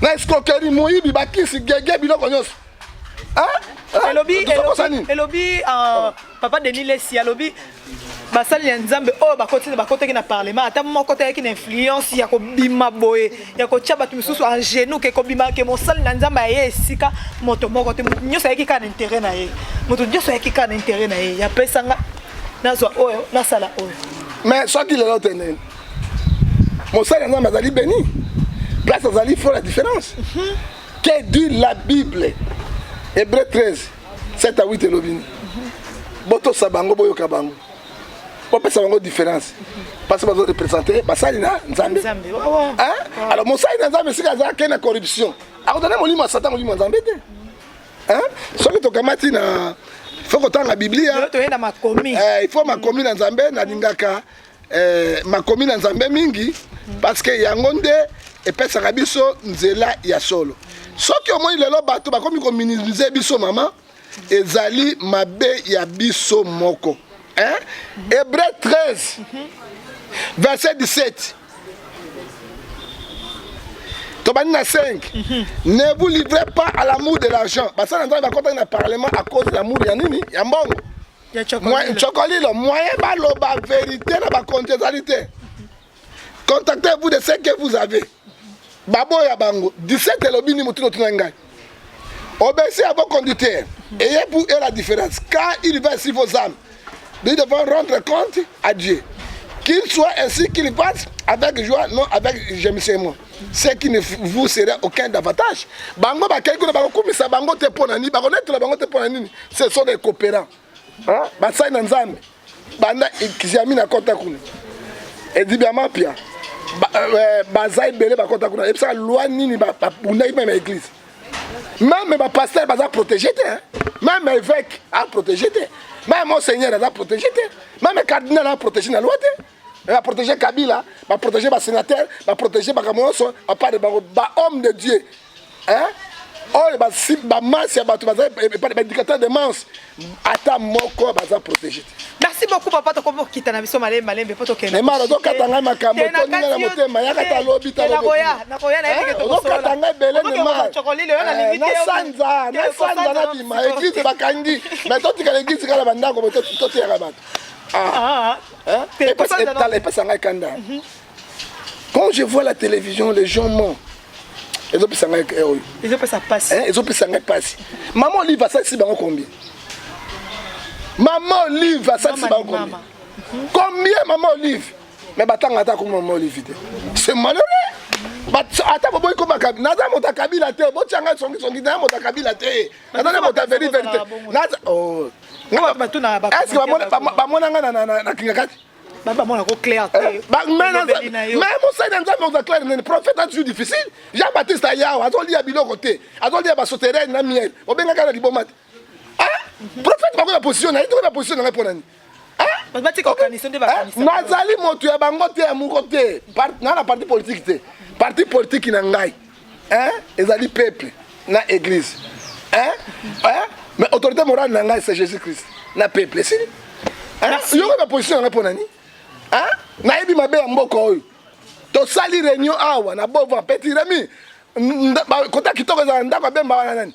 na escroquerie moyibi bakisi gege biloko nyonso elobi papa Denis Lesi alobi basali ya nzambe oyo bakotaki na parlement ata moko te ayaki na influence ya kobima boye ya kotia bato misusu en genou ke kobima ke mosali na nzambe aye esika moto moko te moto nyonso ayaki kaka na intérêt na ye moto nyonso ayaki kaka na intérêt na ye yapesanga nazwa oyo nasala oyo. Mais soit qu'il est là, mon frère, il a béni. Place Azali, il faut la différence. Que dit la Bible? Hébreu 13, 7 à 8 et l'obini. Boto Sabango, Boyo Kabango. Pourquoi ça va avoir différence? Parce que vous représentez, ça il a Nzambe. Alors, mon frère, il a une corruption. Alors, donnez mon livre à Satan, mon livre à Nzambe. Hein? Soit que tu as il faut que tu aies la Bible. Il faut ma commune en Zambé, Nadingaka, ma commune en Zambé mingi, parce que Yangonde et Pesa Biso, Nzela Yasolo. Ce qui au moins il est là, comme il minimiser Biso maman, et Zali Mabe Yabiso Moko. Hébreu 13, verset 17. Tobanina 5. Ne vous livrez pas à l'amour de l'argent. Parce que nous avons un parlement à cause de l'amour. Il y a Chocolilo, moyen baloba vérité na ba contextualité. Contactez-vous de ce que vous avez. Babo ya bango 17 elobini mutuno tunangai. Obéissez à vos conducteurs. Ayez pour eux la différence. Quand ils versent vos âmes, ils devront rendre compte à Dieu. Qu'il soit ainsi qu'il passe avec joie, non avec gémissement. Ce qui ne vous serait aucun davantage. Bango ba quelque bango kumisa bango te ponani, bango net la bango te ponani. Ce sont des coopérants. Hein? Basai na nzambe. Banda ikiziami na kota kuna. Et dit bien mapia. Bazai belé ba kota kuna. Et ça loi nini ba bunda même église. Même les pasteurs sont protégés, même l'évêque a protégé, même monseigneur a protégé, même le cardinal a protégé la loi. Il a protégé Kabila, il a protégé les sénateurs, il a protégé les hommes de Dieu. Hein? Oh, les masses, les éducateurs de masse, attends mon corps, ils sont protégés. Merci beaucoup papa to komo kita na biso malé malé poto ke na mara do katanga makambo to ninga na motema ya kata lobi ta na koya na yeke to so katanga bele ne mara chocolate na limite na sanza na bima église bakandi mais to tika l'église kala bandako boto to te ya bato et dans les pasanga kanda quand je vois la télévision les gens mentent ils ont pasanga ils ont pasanga passe maman lui va ça si bango combien. Maman Olive à ça c'est pas combien. Combien maman Olive? Mais batanga ta comme maman Olive. C'est malheureux. Ata boboy ko makabi. Naza mota kabila te. Bo changa songi na mota kabila te. Naza mota vérité. Naza oh. Est-ce que ba mona nga na kingakati? Ba mona ko clair te. Mais mon seigneur nous a clair le prophète a toujours difficile. Jean-Baptiste Ayawa, azoli ya biloko te. Azoli ya ba soterrain na miel. Obenga kana libomate. Prophète pas la position, il doit la position dans pour nani. Hein? Nazali moto ya bango te amuko te. Na la parti politique te. Parti politique na ngai. Hein? Ezali peuple na église. Hein? Hein? Mais autorité morale na ngai c'est Jésus-Christ. Na peuple si. Hein? Yo la position na pour nani. Hein? Na yebi mabe ya mboko oyo. To sali réunion awa na bova petit Remi. Kota kitoko za ndako bemba wana nani.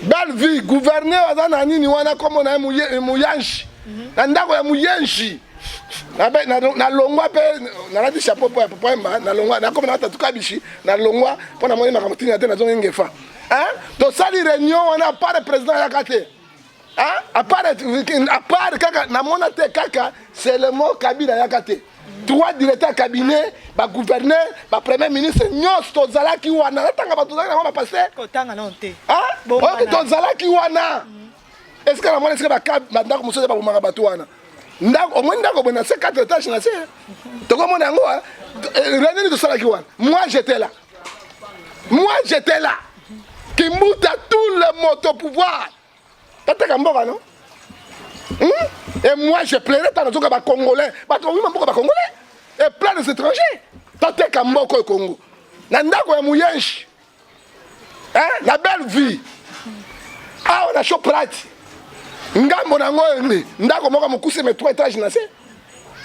Belle vie, gouverneur azana nini wana komo na muyanshi. Na ndako ya muyanshi. Na longwa pe na radi chapeau pour papa na longwa na komo na tatuka bishi na longwa pona moni makamutini ate na zonge ngefa. Hein? To sali réunion wana pas le président yakate. Hein? À part kaka na mona te kaka c'est le mot Kabila yakate. 3 directeurs cabinet, ba gouverneur, ba premier ministre, nyos tozalaki wana, natanga ba tozalaki na passer. Kotanga nonte. Ah? OK, tozalaki wana. Est-ce que la mona est-ce que ba cab ndako muso ba bomaka batu wana? Ndako au moins ndako bona c'est 4 étages na c'est. Toko mona ngo hein. René de salaki wana. Moi j'étais là. Qui monte à tout le moto pouvoir. Tata kamboka non? Et moi je plairais dans les Congolais. Congolais. Et plein des étrangers. Tante Kamboko au Congo. Nandako ya Mouyenchi. Hein? La belle vie. Ah, on a chaud prati. Ngambo na ngoe. Ndako moko mukuse me 3 étages na se.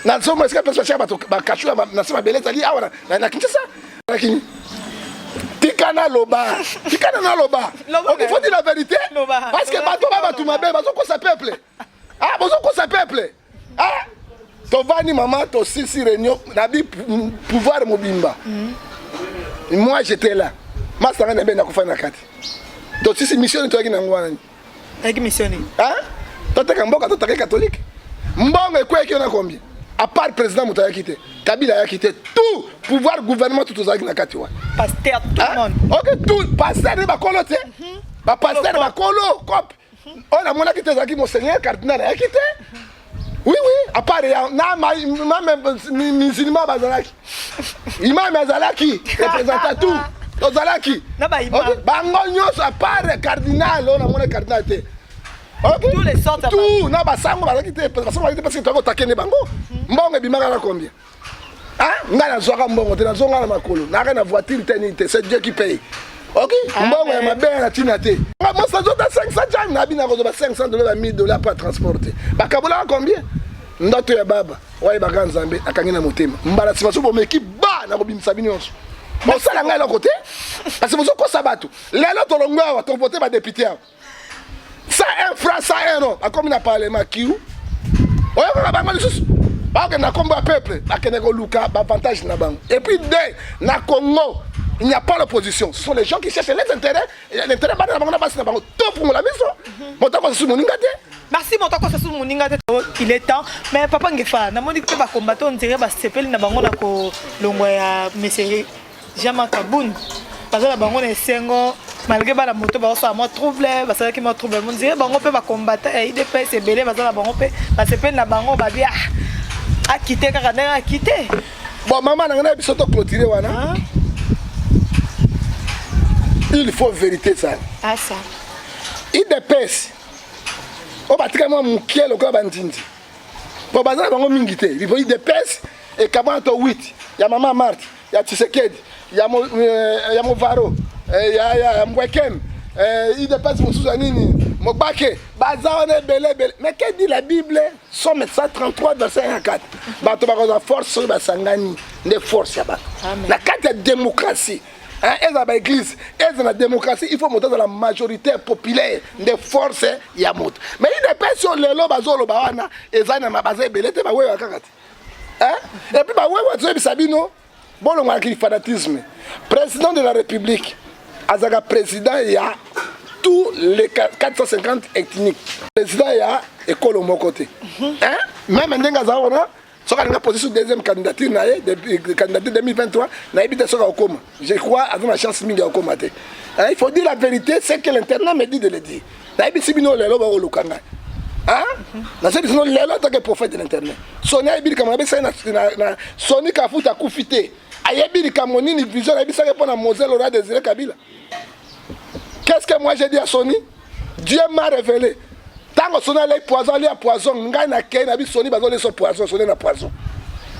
Na somo est-ce que personne cherche ba kachua na se ba beleza li awa na Kinshasa. Lakini Tikana loba. Donc il faut dire la vérité. Parce que bato ba batu mabe bazo ko sa peuple. Ah, bonjour, ça peuple. Ah, to vani maman, to sisi réunion, nabi pouvoir mobimba. Moi j'étais là. Ma sanga na bena kufanya kati. To sisi mission to yaki ngwana. Yaki mission. Hein? To taka mboka to taka catholique. Mbongo ekwe ki na combien? À part président Moutaya quitté. Kabila a quitté tout pouvoir gouvernement tout aux na kati wa. Pasteur tout le monde. OK, tout pasteur ba kolote. Ba pasteur ba kolo cop. On a mon quitté Zaki monseigneur cardinal a quitté. Oui, à part musulman bazalaki. Imam bazalaki représente tout. Bazalaki. Bango nyos à part cardinal, on a mon cardinal té. OK. Tous les sortes tout na basango bazalaki té parce que tu as attaqué ne bango. Mbongo bimaka na combien? Hein? Ngana zoka mbongo té na zonga na makolo. Na na voiture té c'est Dieu qui paye. OK? Mbongo ya mabere na tina té. Moi ça doit 500 jam na bina ko $500 $1000 pour transporter. Bakabola combien? Ndoto ya baba. Waye bakanzambe akangina motema. Mbala sibaso bo meki ba na ko bimisa bini onso. Bon, ça, là, côté. Parce que vous avez sabato. Les autres, on va voter par député. Ça, 1 franc, ça, 1 euro. Comme il a parlé, ma kiou. On a un combat peuple. Avantage. Et puis, dans le Congo, il n'y a pas d'opposition. Ce sont les gens qui cherchent les intérêts. L'intérêt, c'est tout pour la maison. Merci mon temps sur moninga il est temps mais papa ngefa na moni pe ba combattre on dirait ba sepeli na bango na ko longwa ya monsieur Jama Kaboun parce que bango na sengo malgré ba la moto ba ça moi trouble parce que moi trouble on dirait bango pe ba combattre et IDPS c'est belé ba na bango pe ba sepeli na bango ba bien a quitter kaka na a quitter bon maman na biso to clôturer wana il faut vérité ça ah ça IDPS on va très mal mouquer le corps bandindi. Pour bazar bango mingité. Il faut IDPS et Kabanto 8. Il y a Maman Marthe, il y a Tshisekedi, il y a Movaro, il y a Mwekem, IDPS Moussouzanini, Mobake. Bazar on est belé. Mais qu'est-ce dit la Bible? Somme 133 verset 1 à 4. Bato bakoza force sur basangani, des forces ya bato. La carte de démocratie. Elles ont l'église, elles ont la démocratie, il faut monter dans la majorité populaire des forces Yamot. Mais il dépend sur les lois, bazolo bawana, et zana mabazé belete ba wewa kakati. Et puis ba wewa tsobi sabino, bon le marquis fanatisme. Président de la République, azaga président il y a tous les 450 ethniques. Président il y a école au mon côté. Même ndenga zaona si on a posé sur deuxième candidature, candidature 2023, je crois avoir la chance de gagner. Il faut dire la vérité, c'est que l'Internet me dit de le dire. Si on a le prophète de l'Internet. Sony a dit que Sony a fait Koufité. Ayabi Kamoni ni vision, il a répondu à Moselle aura désiré Kabila. Qu'est-ce que moi j'ai dit à Sony? Dieu m'a révélé. Tant que Sony a poison, il y a poison. Ngai na kei na bi Sony bazole so poison, Sony na poison.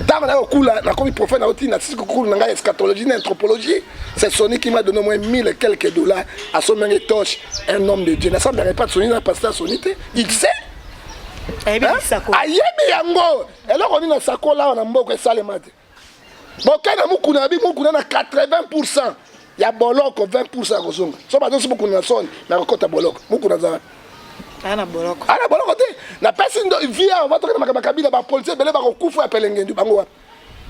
Tant que okula na comme prophète na oti na sisi kokulu na eschatologie na anthropologie, c'est Sony qui m'a donné au moins 1000 et quelques dollars à son mari Toche, un homme de Dieu. Na ça me pas de Sony na pasteur Sony te. Il sait. Ayebi yango. Et là on est na sako là on a mboko salemate. Boka na mukuna bi mukuna na 80%. Ya boloko 20% kozonga. So ba donc mukuna na son na kokota boloko. Mukuna za ana boloko te na personne via on va toka na makabila ba policier belé ba kokufa ya pelengendu bango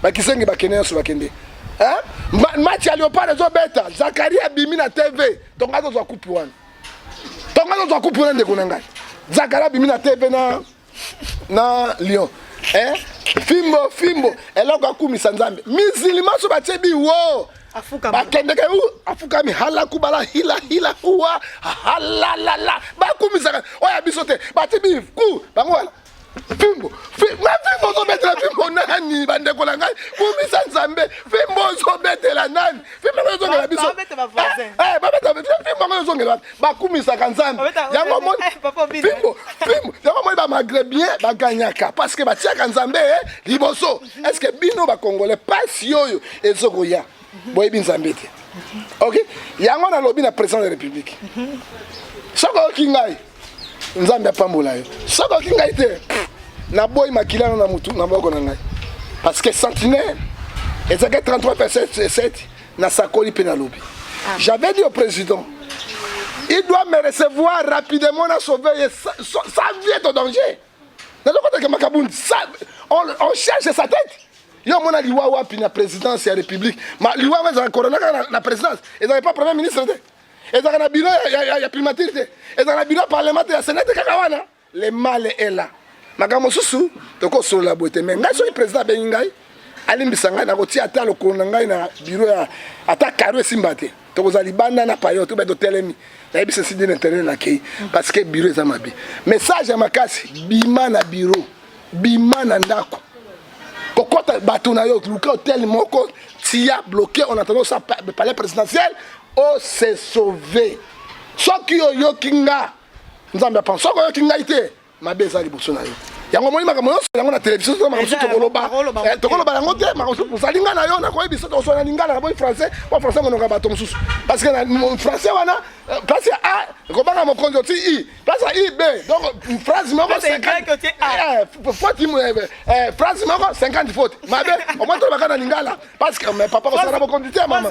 ba kisengi ba kenea so ba kende match ya Léopard zo beta Zakaria bimi na TV tonga zo kupu wana ndeko na ngai Zakaria bimi na TV na Lyon fimbo eloko akumisa nzambe mizilima so ba tebi wo afuka bakendeke afuka mi hala kubala hila uwa halalala bakumisaka oya bisote batibi ku bango wala fimbo zo betela fimbo nani bandeko la ngai kumisa nzambe fimbo zo betela nani fimbo zo ngela biso fimbo zo ngela bakumisaka nzambe yango mo fimbo yango mo ba maghrébien baganyaka parce que batiaka nzambe liboso est-ce que bino ba congolais pas yoyo ezokoya boy bin zambete OK yango na lobi na président de la République soko kingai nzambe pambola yo soko kingai te na boy makilana na mutu na boko na ngai parce que sentinelle ezaka 33,7 na sakoli pe na lobi j'avais dit au président il doit me recevoir rapidement na sauver sa vie est en danger na lokota ke Makaboun on cherche sa tête. Yo mona liwa wapi na présidence ya république ma liwa za corona na présidence ils n'avaient pas premier ministre ils avaient na bureau ya primature ils avaient na bureau parlementaire ya sénat kakawana le mal est là makamo susu toko sur la beauté mais ngai so président bengai alimbisanga na kotia ata lokona ngai na bureau ya ata karo simbate toko za libanda na payo to bedo telemi na ibisa sidi na terrain na kei parce que bureau za mabi message ya makasi bima na bureau bima na ndako kokota batuna yo luka hôtel moko tia bloqué on attend ça palais présidentiel oh c'est sauvé soki yo kinga nzambe pense soki yo kinga ite mabeza liboso na yo yango moni makambo nyonso yango na télévision tokoloba yango te osalinga na yo nakoyebi biso tosona lingala na boyi français po français mononga bato mosusu parce que français wana place ya a kobanga mokonzi oti i place ya i b donc phrase moko phrase moko 50 faute mabe au moins tolobaka na lingala parce que papa kosala bokonzi te mama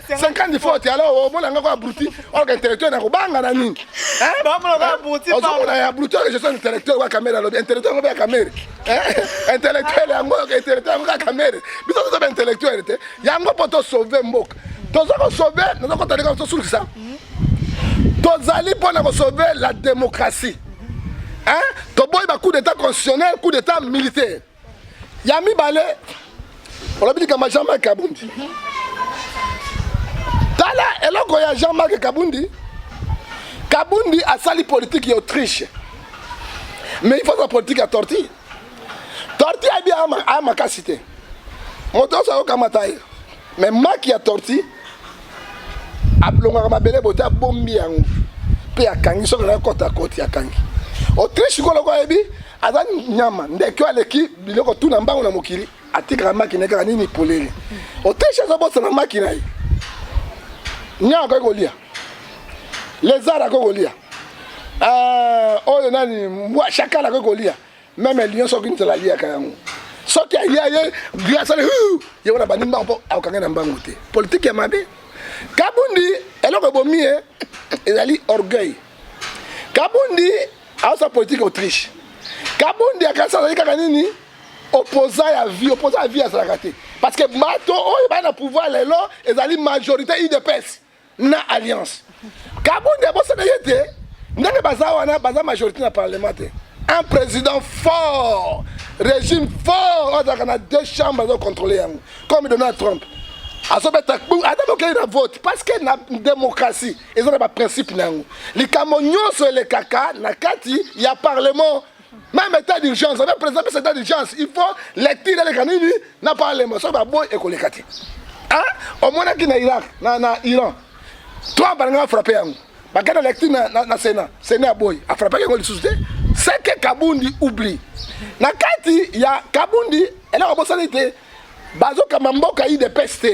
50 faute alors omonanga ko abruti or intellectuel na kobanga na nini ozomona ya abruti que je suis intellectuel wa caméra lobi intellectuel ngobe ya caméra intellectuel yango intellectuel yango ka caméra biso toza intellectuel te yango poto sauver mboka toza ko sauver nazo ko tandika to sulisa tozali pona ko sauver la démocratie toboyi ba coup d'état constitutionnel coup d'état militaire ya mibale olobi kama Jean-Marc Kabundi tala eloko ya Jean-Marc Kabundi asali politique ya Autriche mais il faut la politique à tortille a bien à ma cité moto ça au kamataye mais maki ya tortille aplonga mabele bota bombi yango pe akangi so na kota koti akangi Autriche ko loko ebi azani nyama ndekyo aleki biloko tuna mbango na mokili atika maki neka nini polele Autriche zo bosa na maki na nyaka ko lia les ara ko lia oyo nani mwa shakala ko golia même lion so kinto la lia kango so ki alia ye grâce le ye wana banimba mpo akanga na mbango te politique ya mabe Kabundi eloko bomie ezali orgueil Kabundi a sa politique Autriche Kabundi akasa la kaka nini opposant à vie à sa raté parce que mato oyo ba na pouvoir lelo ezali majorité UDPS na alliance Kabundi bossa na yete ndenge baza majorité na parlement un président fort régime fort on a deux chambres à contrôler comme Donald Trump azobeta ataboke na vote parce que na démocratie ils ont pas principe nango likambo nyonso le kaka na kati ya parlement même état d'urgence avec président cet état d'urgence il faut lecture les kanini na parlement so ba boy ekolekati au moins qui na Irak na Iran toi balanga frapper yango bakana lecture na Sénat boy a frappé yango lisusu te c'est que Kabundi oublie na kati ya Kabundi elle a bossé te bazo kamamboka yi de peste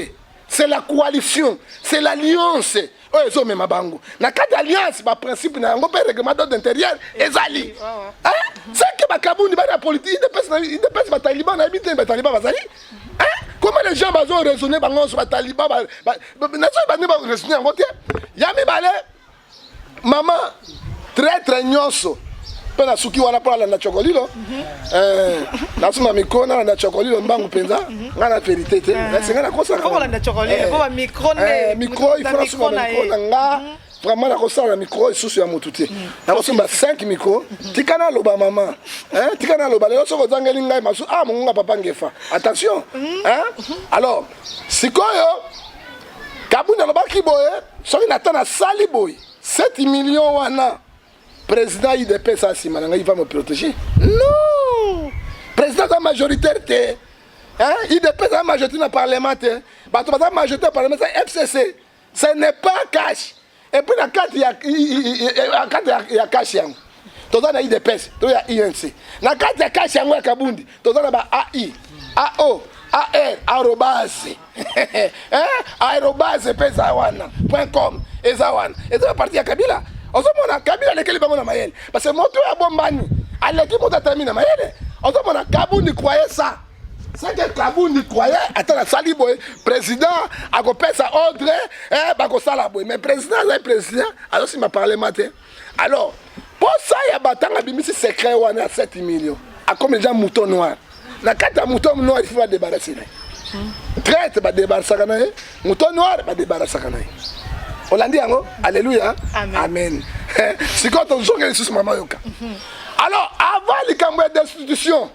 c'est la coalition c'est l'alliance oyo ezomema bango na kati alliance ba principe na yango pe règlement d'intérieur ezali c'est que bakabundi ba na politique de peste ba taliban na habité ba taliban bazali comment les gens bazo raisonner bango sur ba taliban na so ba ne ba raisonner yango te yami bale maman très nyonso pena suki wana pala na chokolilo na suma mikona na chokolilo mbangu penza ngana vérité te senga na kosa ko na chokolilo ko micro ne micro il faut suma micro nga vraiment na kosa na micro isusu ya mutute na kosumba 5 micro tikana loba mama tikana loba lelo soko zangeli ngai masu munga papa ngefa attention alors sikoyo Kabundi lobaki boye soki natana sali boye 7 millions wana président IDP ça si il va me protéger non président de la majorité IDP la majorité dans le parlement la majorité dans le parlement c'est FCC ce n'est pas cash et puis la carte il y a cash yango toza na IDP to ya INC na carte ya cash yango ya Kabundi toza na ba AI AO AR arobase arobase pesa wana .com ezawana eza parti ya Kabila ozomona Kabila lekeli bango na mayele parce que moto ya bombani aleki moto atamina mayele ozomona Kabundi croyait ça c'est que Kabundi croyait atala sali boy président akopesa ordre bako sala boy mais président est président alors si ma parlement alors pour ça ya batanga bimisi secret wana 7 millions a comme déjà mouton noir na kata mouton noir il faut débarrasser traite ba débarrasser kana mouton noir ba débarrasser kana Olandi yango, alléluia, amen. Si quand on joue sur maman yoka. Alors, avant les campagnes d'institution,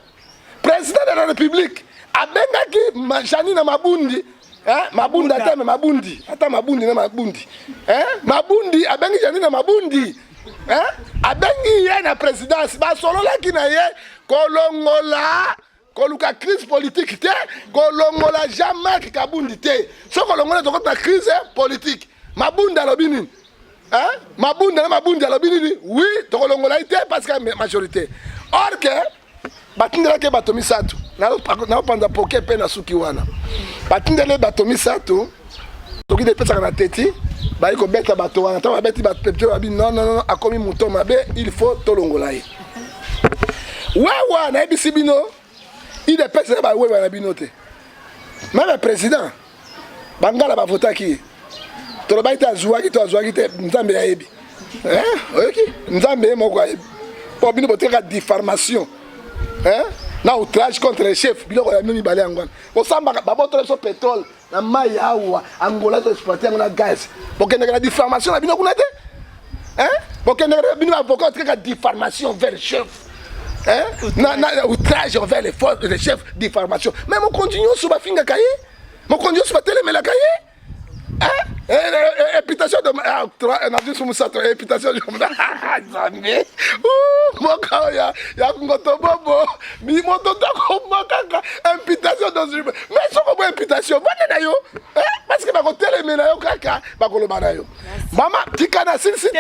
président de la République, abengaki Janine Mabundi, Mabundi ata Mabundi, ata Mabundi na Mabundi. Mabundi abengi Janine Mabundi. Abengi ye na présidence, ba solo la ki na ye kolongola. Koluka crise politique te, kolongola Jean-Marc Kabundi te. So kolongola tokota crise politique. Mabunda lobini Mabunda lobini oui tokolongola ite parce que majorité or que batindelaki bato misato naopanza poke mpe na suki wana batindele bato misato soki depesaka na teti bayi kobeta bato wana ntango babeti bato babi non akomi moto mabe il faut tolongola ye wewa nayebisi bino idepesa bawewa na bino te meme président bangala bavotaki tolobai te azwaki to azwaki te nzambe yayebi oyoki nzambe ye moko ayebi mpo bino botekaka diffamation na outrage contre le chef biloko ya bino mibale yango wana bosambaka babotola biso pétrole na mai awa angola to exploite yango na gaz bokendeka na diffamation na bino kuna te bokendeka na bino avocat otekaka diffamation vers le chef na outrage envers les chefs diffamation mais mokonzi nyonso bafingaka ye mokonzi nyonso batelemelaka ye imputation de imputation de Zambé moka ya ngoto bobo mi moto tako makaka imputation de mais soko bo imputation bande na yo parce que ba ko telemela yo kaka ba ko loba na yo mama tikana sincité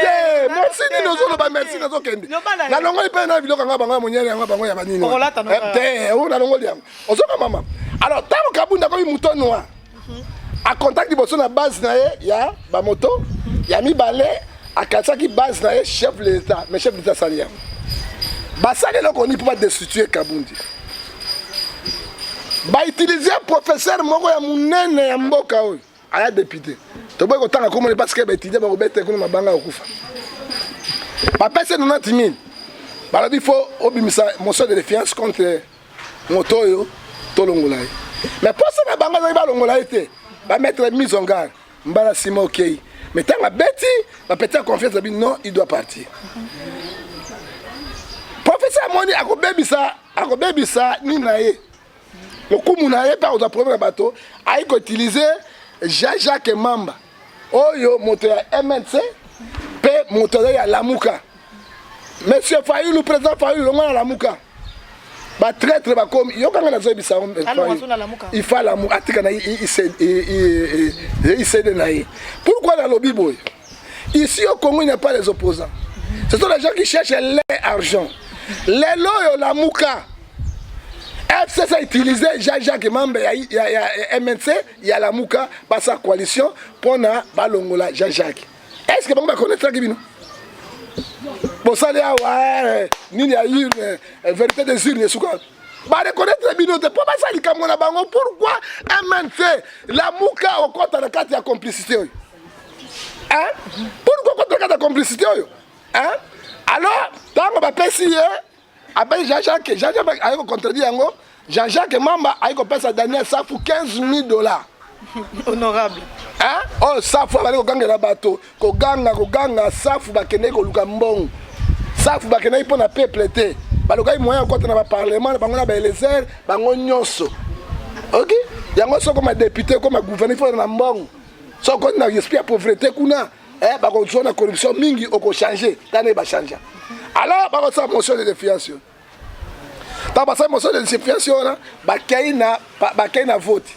merci ni nozo ba merci nazo kende na longo ipe na biloko nga bango monyele nga bango ya banini te o na longo liam ozoka mama alors tamo kabunda ko muto noir a contact liboso na base na ye ya bamoto ya mibale akatisaki base na ye chef de l'état mais chef de l'état sali yango basali eloko oni mpo badestituer kabundi bautilize professeur moko ya monene ya mboka oyo aya député toboyi kotanga komoni parce que baétudie bakobete kuna mabanga ya kokufa bapese 90 000 balobi fo obimisa motion de défiance contre moto oyo tolongola ye mais mposa na bango azali balongola ye te va mettre mise en garde. Mbala Sima ok. Mais tant la bête, va péter confiance, non, il doit partir. Professeur Moni, à baby ça, ni naïe. Le coup mounaïe, par exemple, premier bateau, a utilisé Jacques Mamba. Oh yo, moteur MNC, P moteur à Lamouka. Monsieur Fayou, le président Fayou, le moins à Lamouka. Ba traître ba comme yokanga na zobi sa il faut la mu atika na il cède na yi pourquoi dans lobby boy ici au Congo il n'y a pas les opposants ce sont les gens qui cherchent l'argent les loyo la muka FCC a utilisé Jacques Mamba ya MNC il y a la muka par sa coalition pour na balongola Jacques est-ce que bon ba connaître Kibino bon ça ouais ni a eu vérité des urnes sous quoi ba reconnaître bino te pas ça likamo na bango pourquoi MNC la muka au compte na carte ya complicité pourquoi contre carte ya complicité alors tango ba pesi après Jean-Jacques a contredit yango Jean-Jacques Mamba a pesa Daniel Safou $15 000 honorable oh Safou ba ko ganga na bato ko ganga Safou ba kende ko luka mbongo Safou ba kende pour na peuple te ba lokai moyen contre na parlement bango na ba Eliezer bango nyonso OK yango soko ma député comme gouverneur faut na mbongo soko na esprit pauvreté kuna ba ko zona corruption mingi oko changer tane ba changer alors ba ko sa motion de défiance ta ba sa motion de défiance na ba kay na vote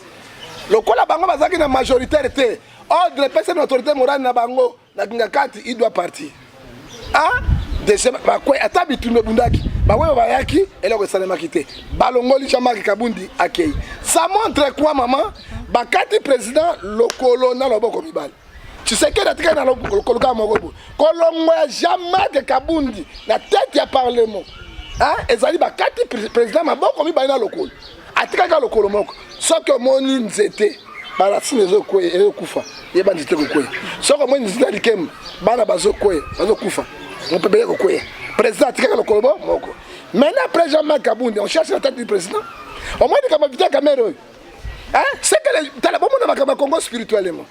lokola bango bazaki na majoritaire te ordre pesa na autorité morale na bango na ngakati il doit partir deuxième ba quoi atabitu no bundaki ba wewe bayaki eloko salemaki te balongoli chamaki kabundi akei ça montre quoi maman bakati président lokolo na loboko mibali tu sais que datika na lokolo ka mogobo kolongo jamais de kabundi na tête ya parlement ezali bakati président maboko mibali na lokolo atika ka lokolo moko soko moni nzete barasine zo kufa yeba nzete ko soko moni nzete likem bana bazo kufa on peut bien ko président atika ka lokolo moko maintenant après Jean-Marc Kabundi on cherche la tête du président au moins de kamavita caméra c'est que les talabons na Congo spirituellement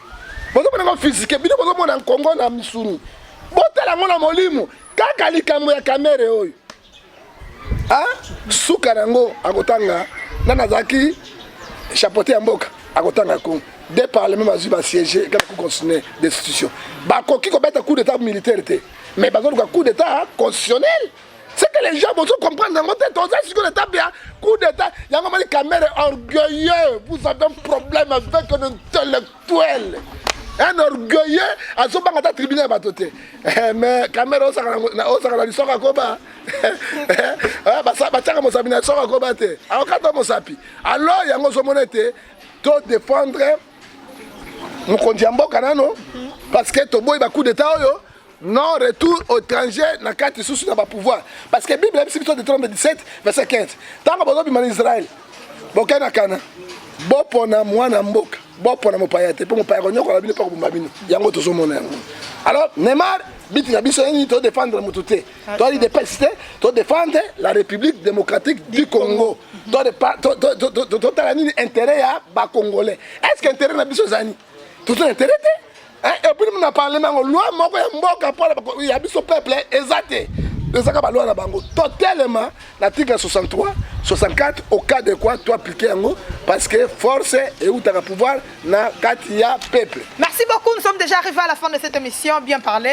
bozo mona physique bino bozo mona Congo na misuni botala mona molimo kaka likambo ya caméra oyo suka nango akotanga nana zaki chapeauté ya mboka akotanga ko des parlements bazu ba siéger quand ku continuer d'institution ba koki ko beta coup d'état militaire té mais bazo ko coup d'état constitutionnel c'est que les gens vont comprendre dans votre tête si coup d'état bien coup d'état yango mali caméra orgueilleux vous avez un problème avec un intellectuel Un orgueilleux azobanga ta tribunal ya bato te. Mais caméra osaka na lisoka koba. Batiaka mosapi na lisoka koba te. Akokata mosapi. Alors yango ozomona te to défendre mokonzi ya mboka nano parce que toboyi bacoup d'état oyo non retour au étranger na kati susu na pouvoir parce que Bible ebisi biso Deutéronome 17 verset 15 ntango bozobima na Israël boke na kana bopona mwana mboka bopona mopaya te mpo mopaya konyokola bino mpo kobomba bino yango tozomona yango. Alors Neymar biti na biso nini to défendre motu te toali depesi te to défendre la République démocratique du Congo totala nini intérêt ya bacongolais. Est-ce que intérêt na biso ezani tout intérêt te et puis na parlement loi moko ya mboka pour ya biso peuple ezate ezaka ba loi na bango totalement l'article 63 64 au cas de quoi tu appliquer yango parce que force et ou ta pouvoir na katia peuple. Merci beaucoup, nous sommes déjà arrivés à la fin de cette émission, bien parlé,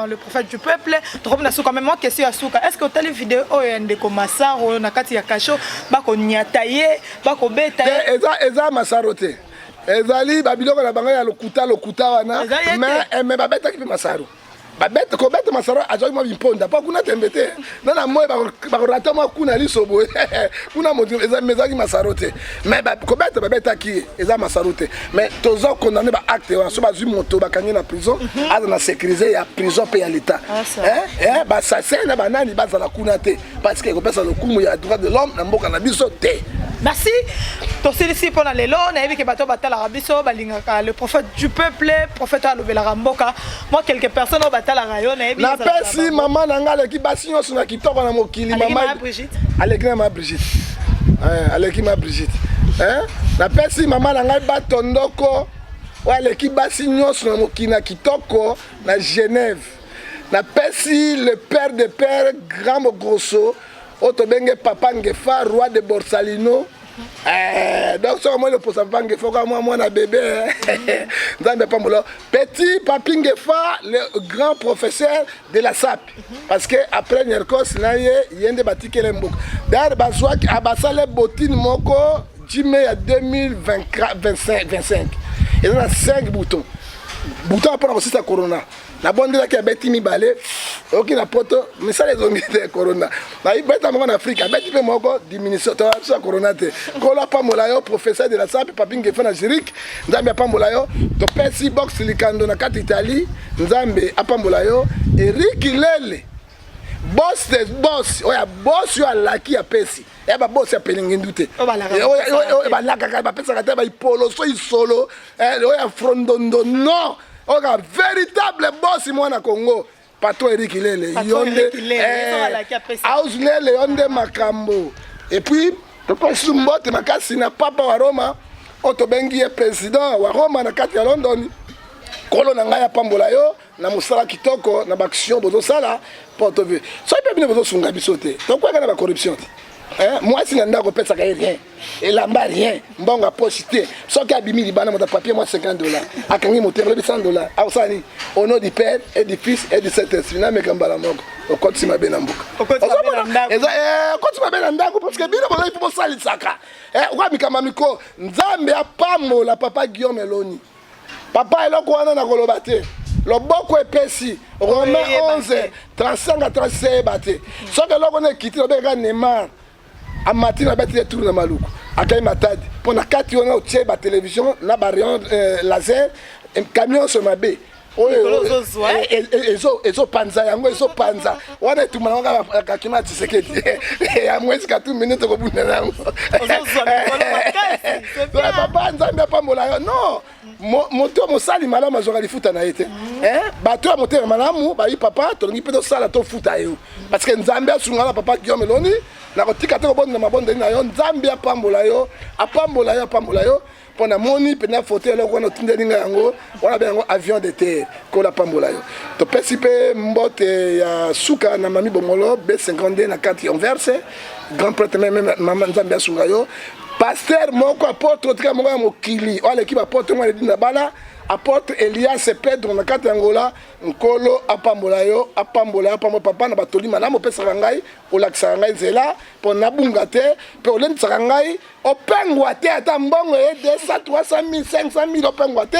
le prophète du peuple. Trop bien quand même moi question à Souka. Est-ce que telle vidéo de komasa ou na katia kacho ba ko nyataye ba ko beta eza masarote ezali babiloko na bango ya lokuta wana mais babeta ki masaro babeta ko beta masaro azoki mo bimponda pa kuna tembete na moyo ba ko rata mo kuna lisobo kuna mo eza mezaki masaro te mais ko beta babeta ki eza masaro te mais tozo condamner ba acte wa so bazui moto bakangi na prison aza na sécuriser ya prison pe ya l'état ba assassin na banani bazala kuna te parce que ko pesa lokumu ya droit de l'homme na mboka na biso te. Merci. Tosili pour les lots, na ebi ke bato batala rabiso balingaka le prophète du peuple, prophète alobela ramboka. Moi quelques personnes au batala rayon na ebi. Na pesi maman nanga le ki basi nyoso na kitoko na mokili maman Brigitte. Alekina ma Brigitte. Alekina Brigitte. Na pesi maman nanga batondoko wa le ki basi nyoso na mokili na kitoko na Genève. Na pesi le père de père grand Grosso Otobenge Papa Ngefa, roi de Borsalino. Donc, ça, moi, le Papa Ngefa, moi, na bébé. Petit Papi Ngefa, le grand professeur de la SAP. Parce que après Nyerkos, il y a des bâtis qui sont beaucoup. D'ailleurs, Bazouak, Abassale Botine Moko, Jimé à 2025. Il y a 5 boutons. Boutons après, aussi, c'est Corona. La bonne qui a bêti mi balé, ok na poto, mais ça les zombies de corona. Na ibeta en Afrique, a bêti pe moko diminution to ça corona te. Kola pa molayo professeur de la SAP Papi Ngefa na Zurich, nzambe pa molayo, to pesi box likando na kat Italie, nzambe apa molayo, Eric Lele. Boss des boss, oya boss yo alaki ya pesi. E ba boss ya pelingindute. O ba laka ka ba pesa ka te ba ipolo so isolo, oya frondondo no. On a véritable boss mwana Congo patron Eric Lele yonde house Lele yonde makambo et puis to passe mbote makasi na papa wa Roma otobengi ye président wa Roma na kati ya London kolo na ngai ya pambola yo na musala kitoko na baction bozo sala porte vu so ipe bino bozo sunga biso te to kwa kana ba corruption moi si nanda ko pesa ka rien et là bas rien mbonga posité so ka bimi libana mon papier moi $50 akangi moteur le $100 ausani au nom du Père et du Fils et du Saint-Esprit na mekambala moko o koti ma benambuka o koti ma benambuka parce que bino bozo ipo sali saka kwa mikama miko nzambe apamo la papa Guillaume Eloni papa eloko wana na koloba te loboko epesi Romains 11 35 à 36 bate so que loko na kiti lobeka Neymar amati na bati tour na maluku akai matadi pona kati ona otie ba télévision na ba rayon laser camion sur ma bé ezo panza yango ezo panza wana tumana nga kakima tiseketi ya mwezi ka 2 minutes ko bunda nango papa nzambe apambola yo non moto mosali malamu azoka lifuta na ete bato ya moto malamu ba yi papa to ngi peto sala to futa yo parce que nzambe asunga na papa Guillaume Eloni na kotika te ko bonda mabonda na yo nzambe apambola yo pona moni pena fauteuil loko na tindelinga yango wana be yango avion de terre ko la pambola yo to pesipe mbote ya suka na mami bomolo B52 na 4 Anverse grand prêtre même maman nzambe asunga yo pasteur moko apôtre tika moko ya mokili wala ki ba apôtre mwana dina bala apôtre Elias Pedro na kati Angola nkolo apambola yo apambola papa na batoli malamu opesaka ngai olakisaka ngai nzela mpo nabunga te mpe olendisaka ngai opengwa te ata mbongo ye 200 300 500 opengwa te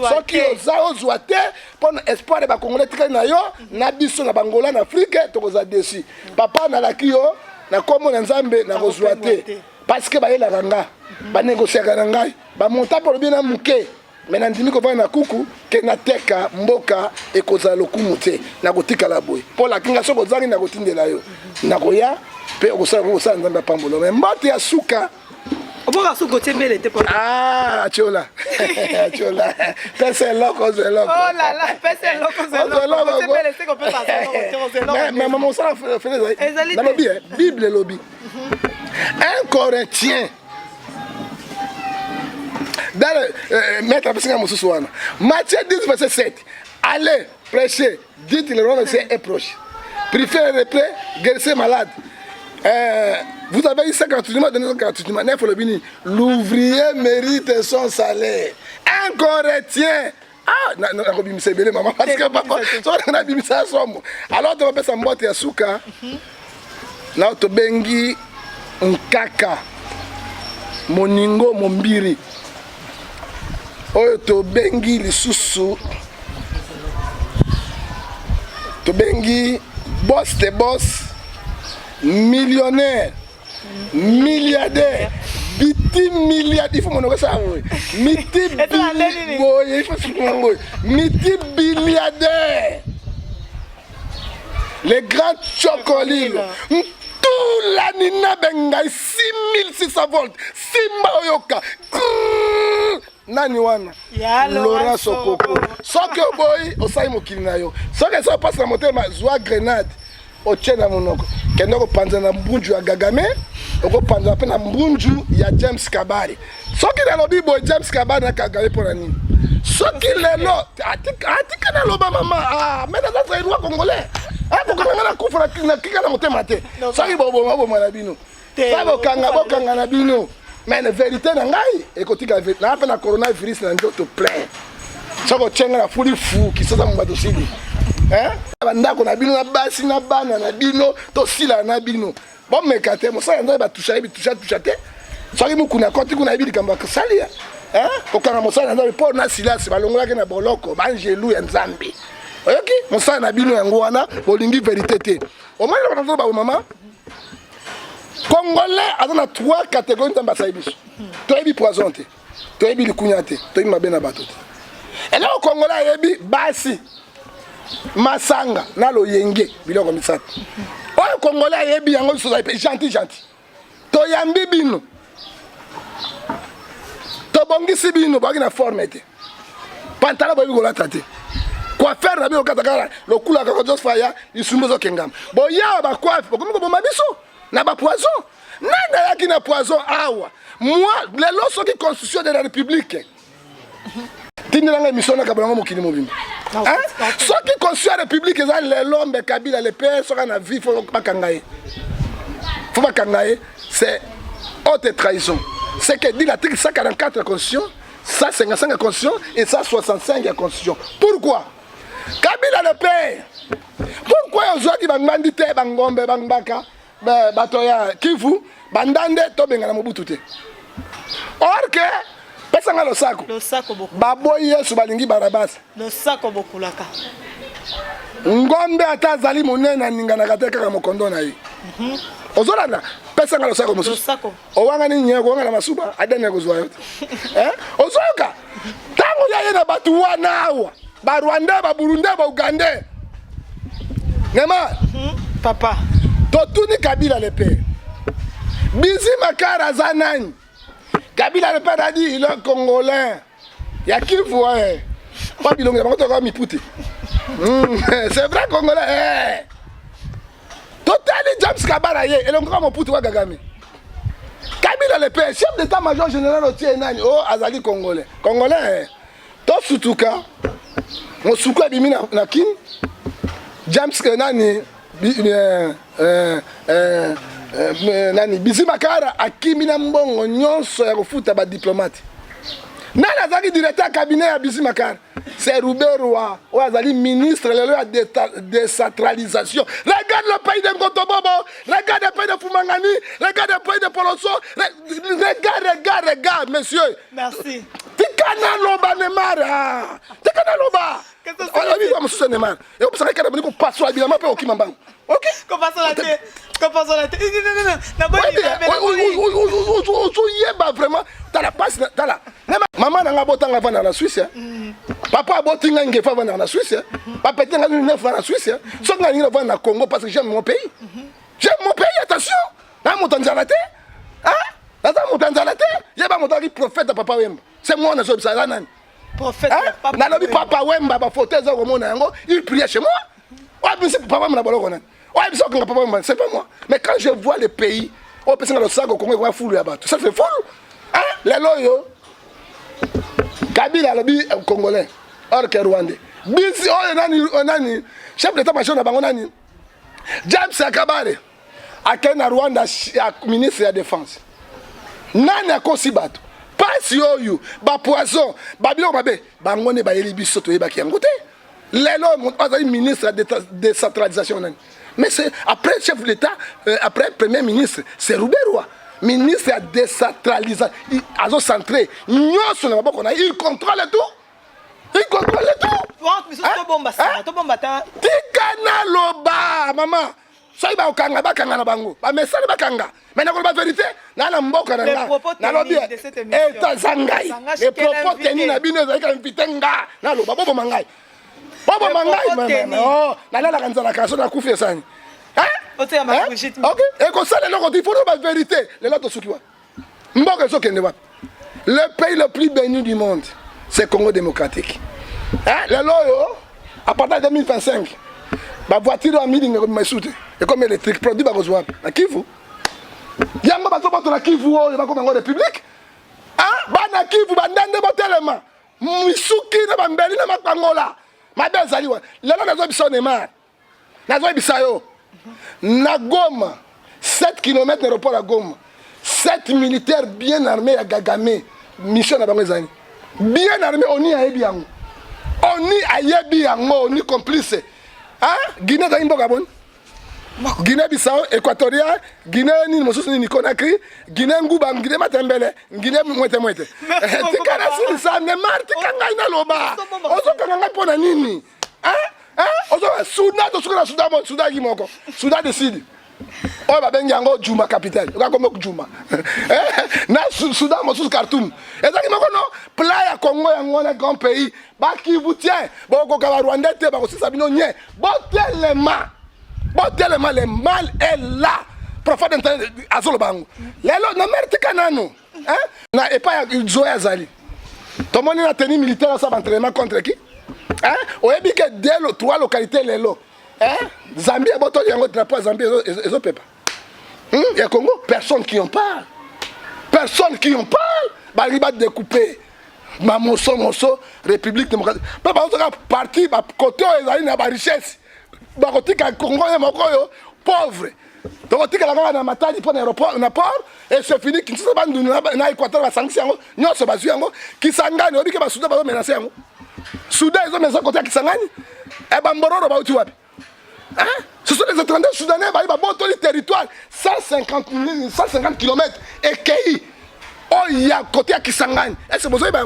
soki oza ozwa te mpo na espoir ya bakongole tikali na yo na biso na bangola na afrike tokoza desi papa nalaki yo na kombo na nzambe nakozwa te parce que bayelaka nga banégociaka na ngai bamonta mpo lobi na moke me nandimi kovanda na kuku ke nateka mboka ekozala lokumu te nakotikala boye mpo lakinga soki ozangi nakotindela yo nakoya mpe okosala nzambe apambola me mbote ya suka oboka suka otembele te atiola atiola pese eloko ozwa eloko mais mosala fele ezali nalobi bible elobi 1 Corinthiens dans le maître Apesinga Moussousouana. Matthieu 10, verset 7. Allez, prêchez, dites le roi est proche. Priez les replets, guérissez malades. Vous avez eu 50 mois, donnez 50 mois. L'ouvrier mérite son salaire. Un Corinthien. Ah, maman, parce que papa, alors tu vas faire sa boîte à souka. Là, tu bengi un kaka. Moningo, mombiri. Oyo tobengi lisusu tobengi boss de boss millionnaire milliardaire biti milliardaire il faut monoka ça miti boye il faut miti milliardaire les grands chocolats tout la nina bengai 6600 volts simba oyoka nani wana Laurent Sokoko soki oboyi osali mokili na yo soki eza opasi na motema zwa grenade otie na monoko kende kopanza na mbunju ya Gagame okopanza mpe na mbunju ya James Kabari soki nalobi boye James Kabari na Kagame mpo na nini soki lelo atika naloba mama mena zaza elwa congolais kokanga na kufa na kika na motema te soki boboma na bino sa bokanga na bino mais la vérité na ngai ekotika na ape na coronavirus na njoto plein soko chenga na fuli fu kisoza mbato sili bandako na bino na basi na bana na bino to sila na bino bon mekate mo sa ndo ba toucha te soki mukuna koti kuna ibili kamba salia okanga mo sa ndo po na silasi balongola ke na boloko banjelu ya nzambe oyoki mo sa na bino yango wana bolingi vérité te o mali na ba mama Congolais a dans 3 catégories d'ambassadeurs. Toyebi poison te, toyebi likunya te, toyebi mabena bato te. Et là au Congolais yebi basi masanga na lo yenge biloko misatu. Au Congolais yebi yango so gentil. Toyambi bino. To bongisi bino bagi na forme te. Pantala boyebi golata te. Quoi faire na bino katakara lo kula ka ko faya isumbozo kengam. Boya ba quoi komi ko bomba biso. Na ba poison nana yaki na poison awa moi les lois qui constitution de la république tinelanga mission na kabango mokili mobimba ce qui constitution la république eza les lombe kabila les pères soka na vie faut pas kangaye c'est haute trahison c'est que dit l'article 144 de la constitution 155 de la constitution et 165 de la constitution pourquoi kabila le père pourquoi ozwaki bangandi te bangombe bangbaka bato ya Kivu bandande to benga na Mobutu te or que pesanga lo sako baboyi Yesu balingi Barabas lo sako bokulaka ngombe ata zali monena ningana kate kaka mokondo na ye ozolanda pesanga lo sako mususu owanga ni nyeko wanga na masuba adene kozwa yote ozoka tango ya ye na batu wana awa ba Rwanda ba Burundi ba Uganda nema papa totuni Kabila le père Bizi Makara zanani Kabila le père a dit il est congolais ya Kivu pas bilongo ba ko mi puti c'est vrai congolais totali James Kabara ye elongo mo puti wa Kagame Kabila le père chef d'état-major général otie nani azali congolais to sutuka mo suka bimi na kin James nani nani Bizi Makara akimi na mbongo nyonso ya kofuta ba diplomate Nana azali directeur cabinet à Bisi Makar. C'est Robert Roy. Ou azali ministre de décentralisation. Regarde le pays de Ngotobobo. Regarde le pays de Fumangani. Regarde le pays de Poloso. Regarde, monsieur. Merci. Tikana loba Neymar. Tikana loba. Qu'est-ce que c'est? On a vu comme ça Neymar. Et on sait que nous passe sur l'habillement pour Okimambang. Ok? Qu'on passe la tête. Qu'on passe la tête. Non. Vraiment. T'as la passe. T'as la. Maman n'a pas boté avant dans la Suisse. Papa a boté un guéfa avant dans la Suisse. Papa a pété une neuf dans la Suisse. Sauf que nous avons dans Congo parce que j'aime mon pays. J'aime mon pays, attention. Là, mon Tanzanie. Hein? Là, mon Tanzanie. J'ai pas mon Tanzanie prophète de Papa Wemba. C'est moi, on a sauvé ça. Prophète. Papa Wemba, il priait chez moi. C'est pas moi. Mais quand je vois le pays, on peut se dire que ça fait fou. Hein? Les loyaux. Kabila le Congolais. Or que Rwandais. Bisi, on a chef d'état-major de Nani. James Akabare. A Kenya Rwanda, ministre de la Défense. Nani a Kosibatu. Pas si yo, ba poisson, ba bilo babe, ba ngone ba yeli biso to yeba ki yangote. Lelo mon ministre de décentralisation. Mais c'est après chef de l'État, après premier ministre, c'est Rouberois. Ministre de décentralisation. Il a centré. Il contrôle tout. Il contrôle tout. Tikana loba, maman. Soy ba okanga bakanga na bango. Ba mesali bakanga. Mais na ko ba vérité, na na mboka na nga. Na lobi de cette émission. Et zangai. Les propos tenus na bino za ka invitenga. Na loba bobo mangai. Bobo mangai. Oh, na la kanzala kaso na kufi sani. Hein? OK. Et comme ça les gens il faut la vérité. Les là to sukiwa. Mboka so kende wa. Le pays le plus béni du monde, c'est Congo démocratique. Hein? Les loyo à partir de 2025. Ma voiture a mis dans mes soutes. Et comme électrique, produit par Roswell. À Kivu. Il y a un moment où la Kivu, il y a un république. Ah, Bana Kivu, Bandande, Botelema. Misuki, Nabambeli, Namakangola. Ma belle Zaliwa. Là, on a besoin de Neymar. On a besoin de Goma. 7 km d'aéroport à Goma. 7 militaires bien armés à Gagamé. Mission à Bangazani. Bien armés, on y a Ebiango. On y a Ebiango, on y complice. Ah, Guinée dans Gabon, Guinée-Bissau, Équatorial, Guinée ni Conakry, Guinée Ngouba, Guinée Matembele, Guinée Mouette. Tikana sili sa Neymar tikanga ina loba. Ozo kanga pona nini? Hein? Ozo Soudan to sukuna Soudan gimoko. Soudan décide. Oh ba bengi yango Juma capitale. Oka komo Juma. Na Soudan mo sous Khartoum. Ezaki moko no playa Congo yango na grand pays. Ba qui vous tient. Boko ka Rwanda te ba ko sisa bino nye. Botelema le mal est là. Prophète azolo bango. Lelo na merti kanano. Hein? Na et pas Zoé Azali. Tout le monde a tenu militaire à sa entraînement contre qui? Hein? On a dit que dès les 3 localités lelo. Hein? Zambie a botté un drapeau Zambie et zo pepa. Il y a Congo, personne qui en parle. Personne qui en parle. Baliba découpé. Mosso, République démocratique. Papa, on a parti, côté où ils ont la richesse. Côté Congo, pauvre. Donc, on a la matadi pour l'aéroport, et c'est fini. Qui s'est bandu dans l'Équateur, la sanction, nous sommes basés en qui s'engagent, on dit que les Soudanais vont menacer. Soudan, ils ont menacé côté qui s'engagent. Et Bamboro, va où tu vas. Ce sont les étrangers soudanais, ils vont le territoire 150 km et Kei. Oh, il y a côté qui s'engagent. Et c'est pour ça que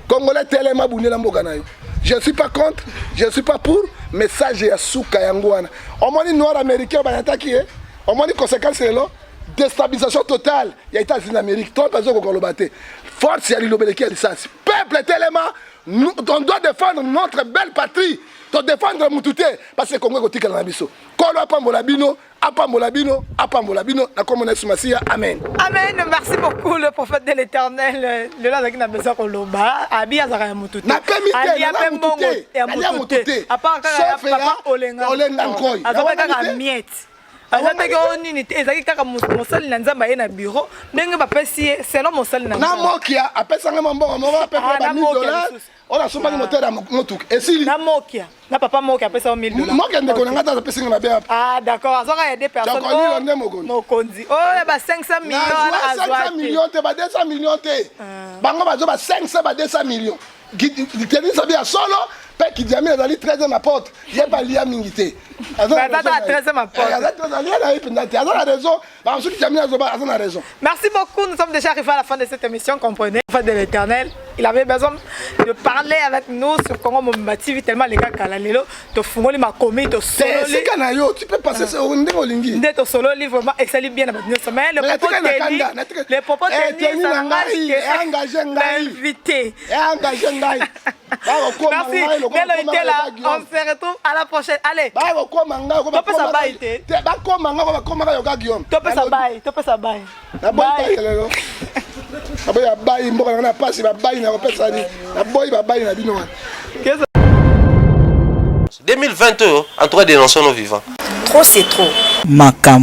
Congolais tellement bougné la Mboganayo. Je ne suis pas contre, je ne suis pas pour, mais ça j'ai à Souka Yangouana. Au moins les Noirs américains vont attaquer. Au moins les conséquences c'est là. Déstabilisation totale. Il y a États-Unis d'Amérique, 30 personnes qui ont battu. Force, il y a l'Ilobeleki à l'essence. Peuple tellement, on doit défendre notre belle patrie. On doit défendre Moutouté. Parce que le Congo est côté Kalanabiso. Kolo Apambolabino, Apambolabino, la communauté Massia. Amen. Amen. Merci beaucoup, le prophète de l'Éternel. Le là, qui n'a besoin qu'on l'oba. Abi Azara Moutouté. Abi Azara Moutouté. À part Papa Olenga. Azara Miette. azataki o nini te ezalaki kaka mosali na nzambe aye na bureau ndenge bapesi ye selon mosali na na mokia apesanga mbongo moko apesa ba $1000 ona sombaki moteur ya motuka esili na mokia na papa mokia apesa o $1000 mokia ndeko na ngata apesinga mabe apa ah d'accord azoka ya deux personnes donc oni onde mokonzi oyo ba 500 millions azwa 500 millions te ba 200 millions te bango bazo ba 500 ba 200 millions kiteni sabi ya solo pe Kidjami azali 13e apôtre ye ba lia mingi te Merci beaucoup, nous sommes déjà arrivés à la fin de cette émission, comprenez, de l'Éternel. Il avait besoin de parler avec nous sur Congo Mombati, tellement les gars Kalalelo, de Fungoli ma commis, de solo. Tu peux passer sur un démolingi. D'être solo livre vraiment excellent bien avec nous. Mais le propos tennis, l'invité. Merci. On se retrouve à la prochaine. Allez. Tope sa baye te. Tope sa baye, tope sa baye. Aboya baye mboka na pasi ba baye na kopesa ni. Na boy ba baye na bino. 2020 en tout cas dénonçons nos vivants. Trop c'est trop. Makam.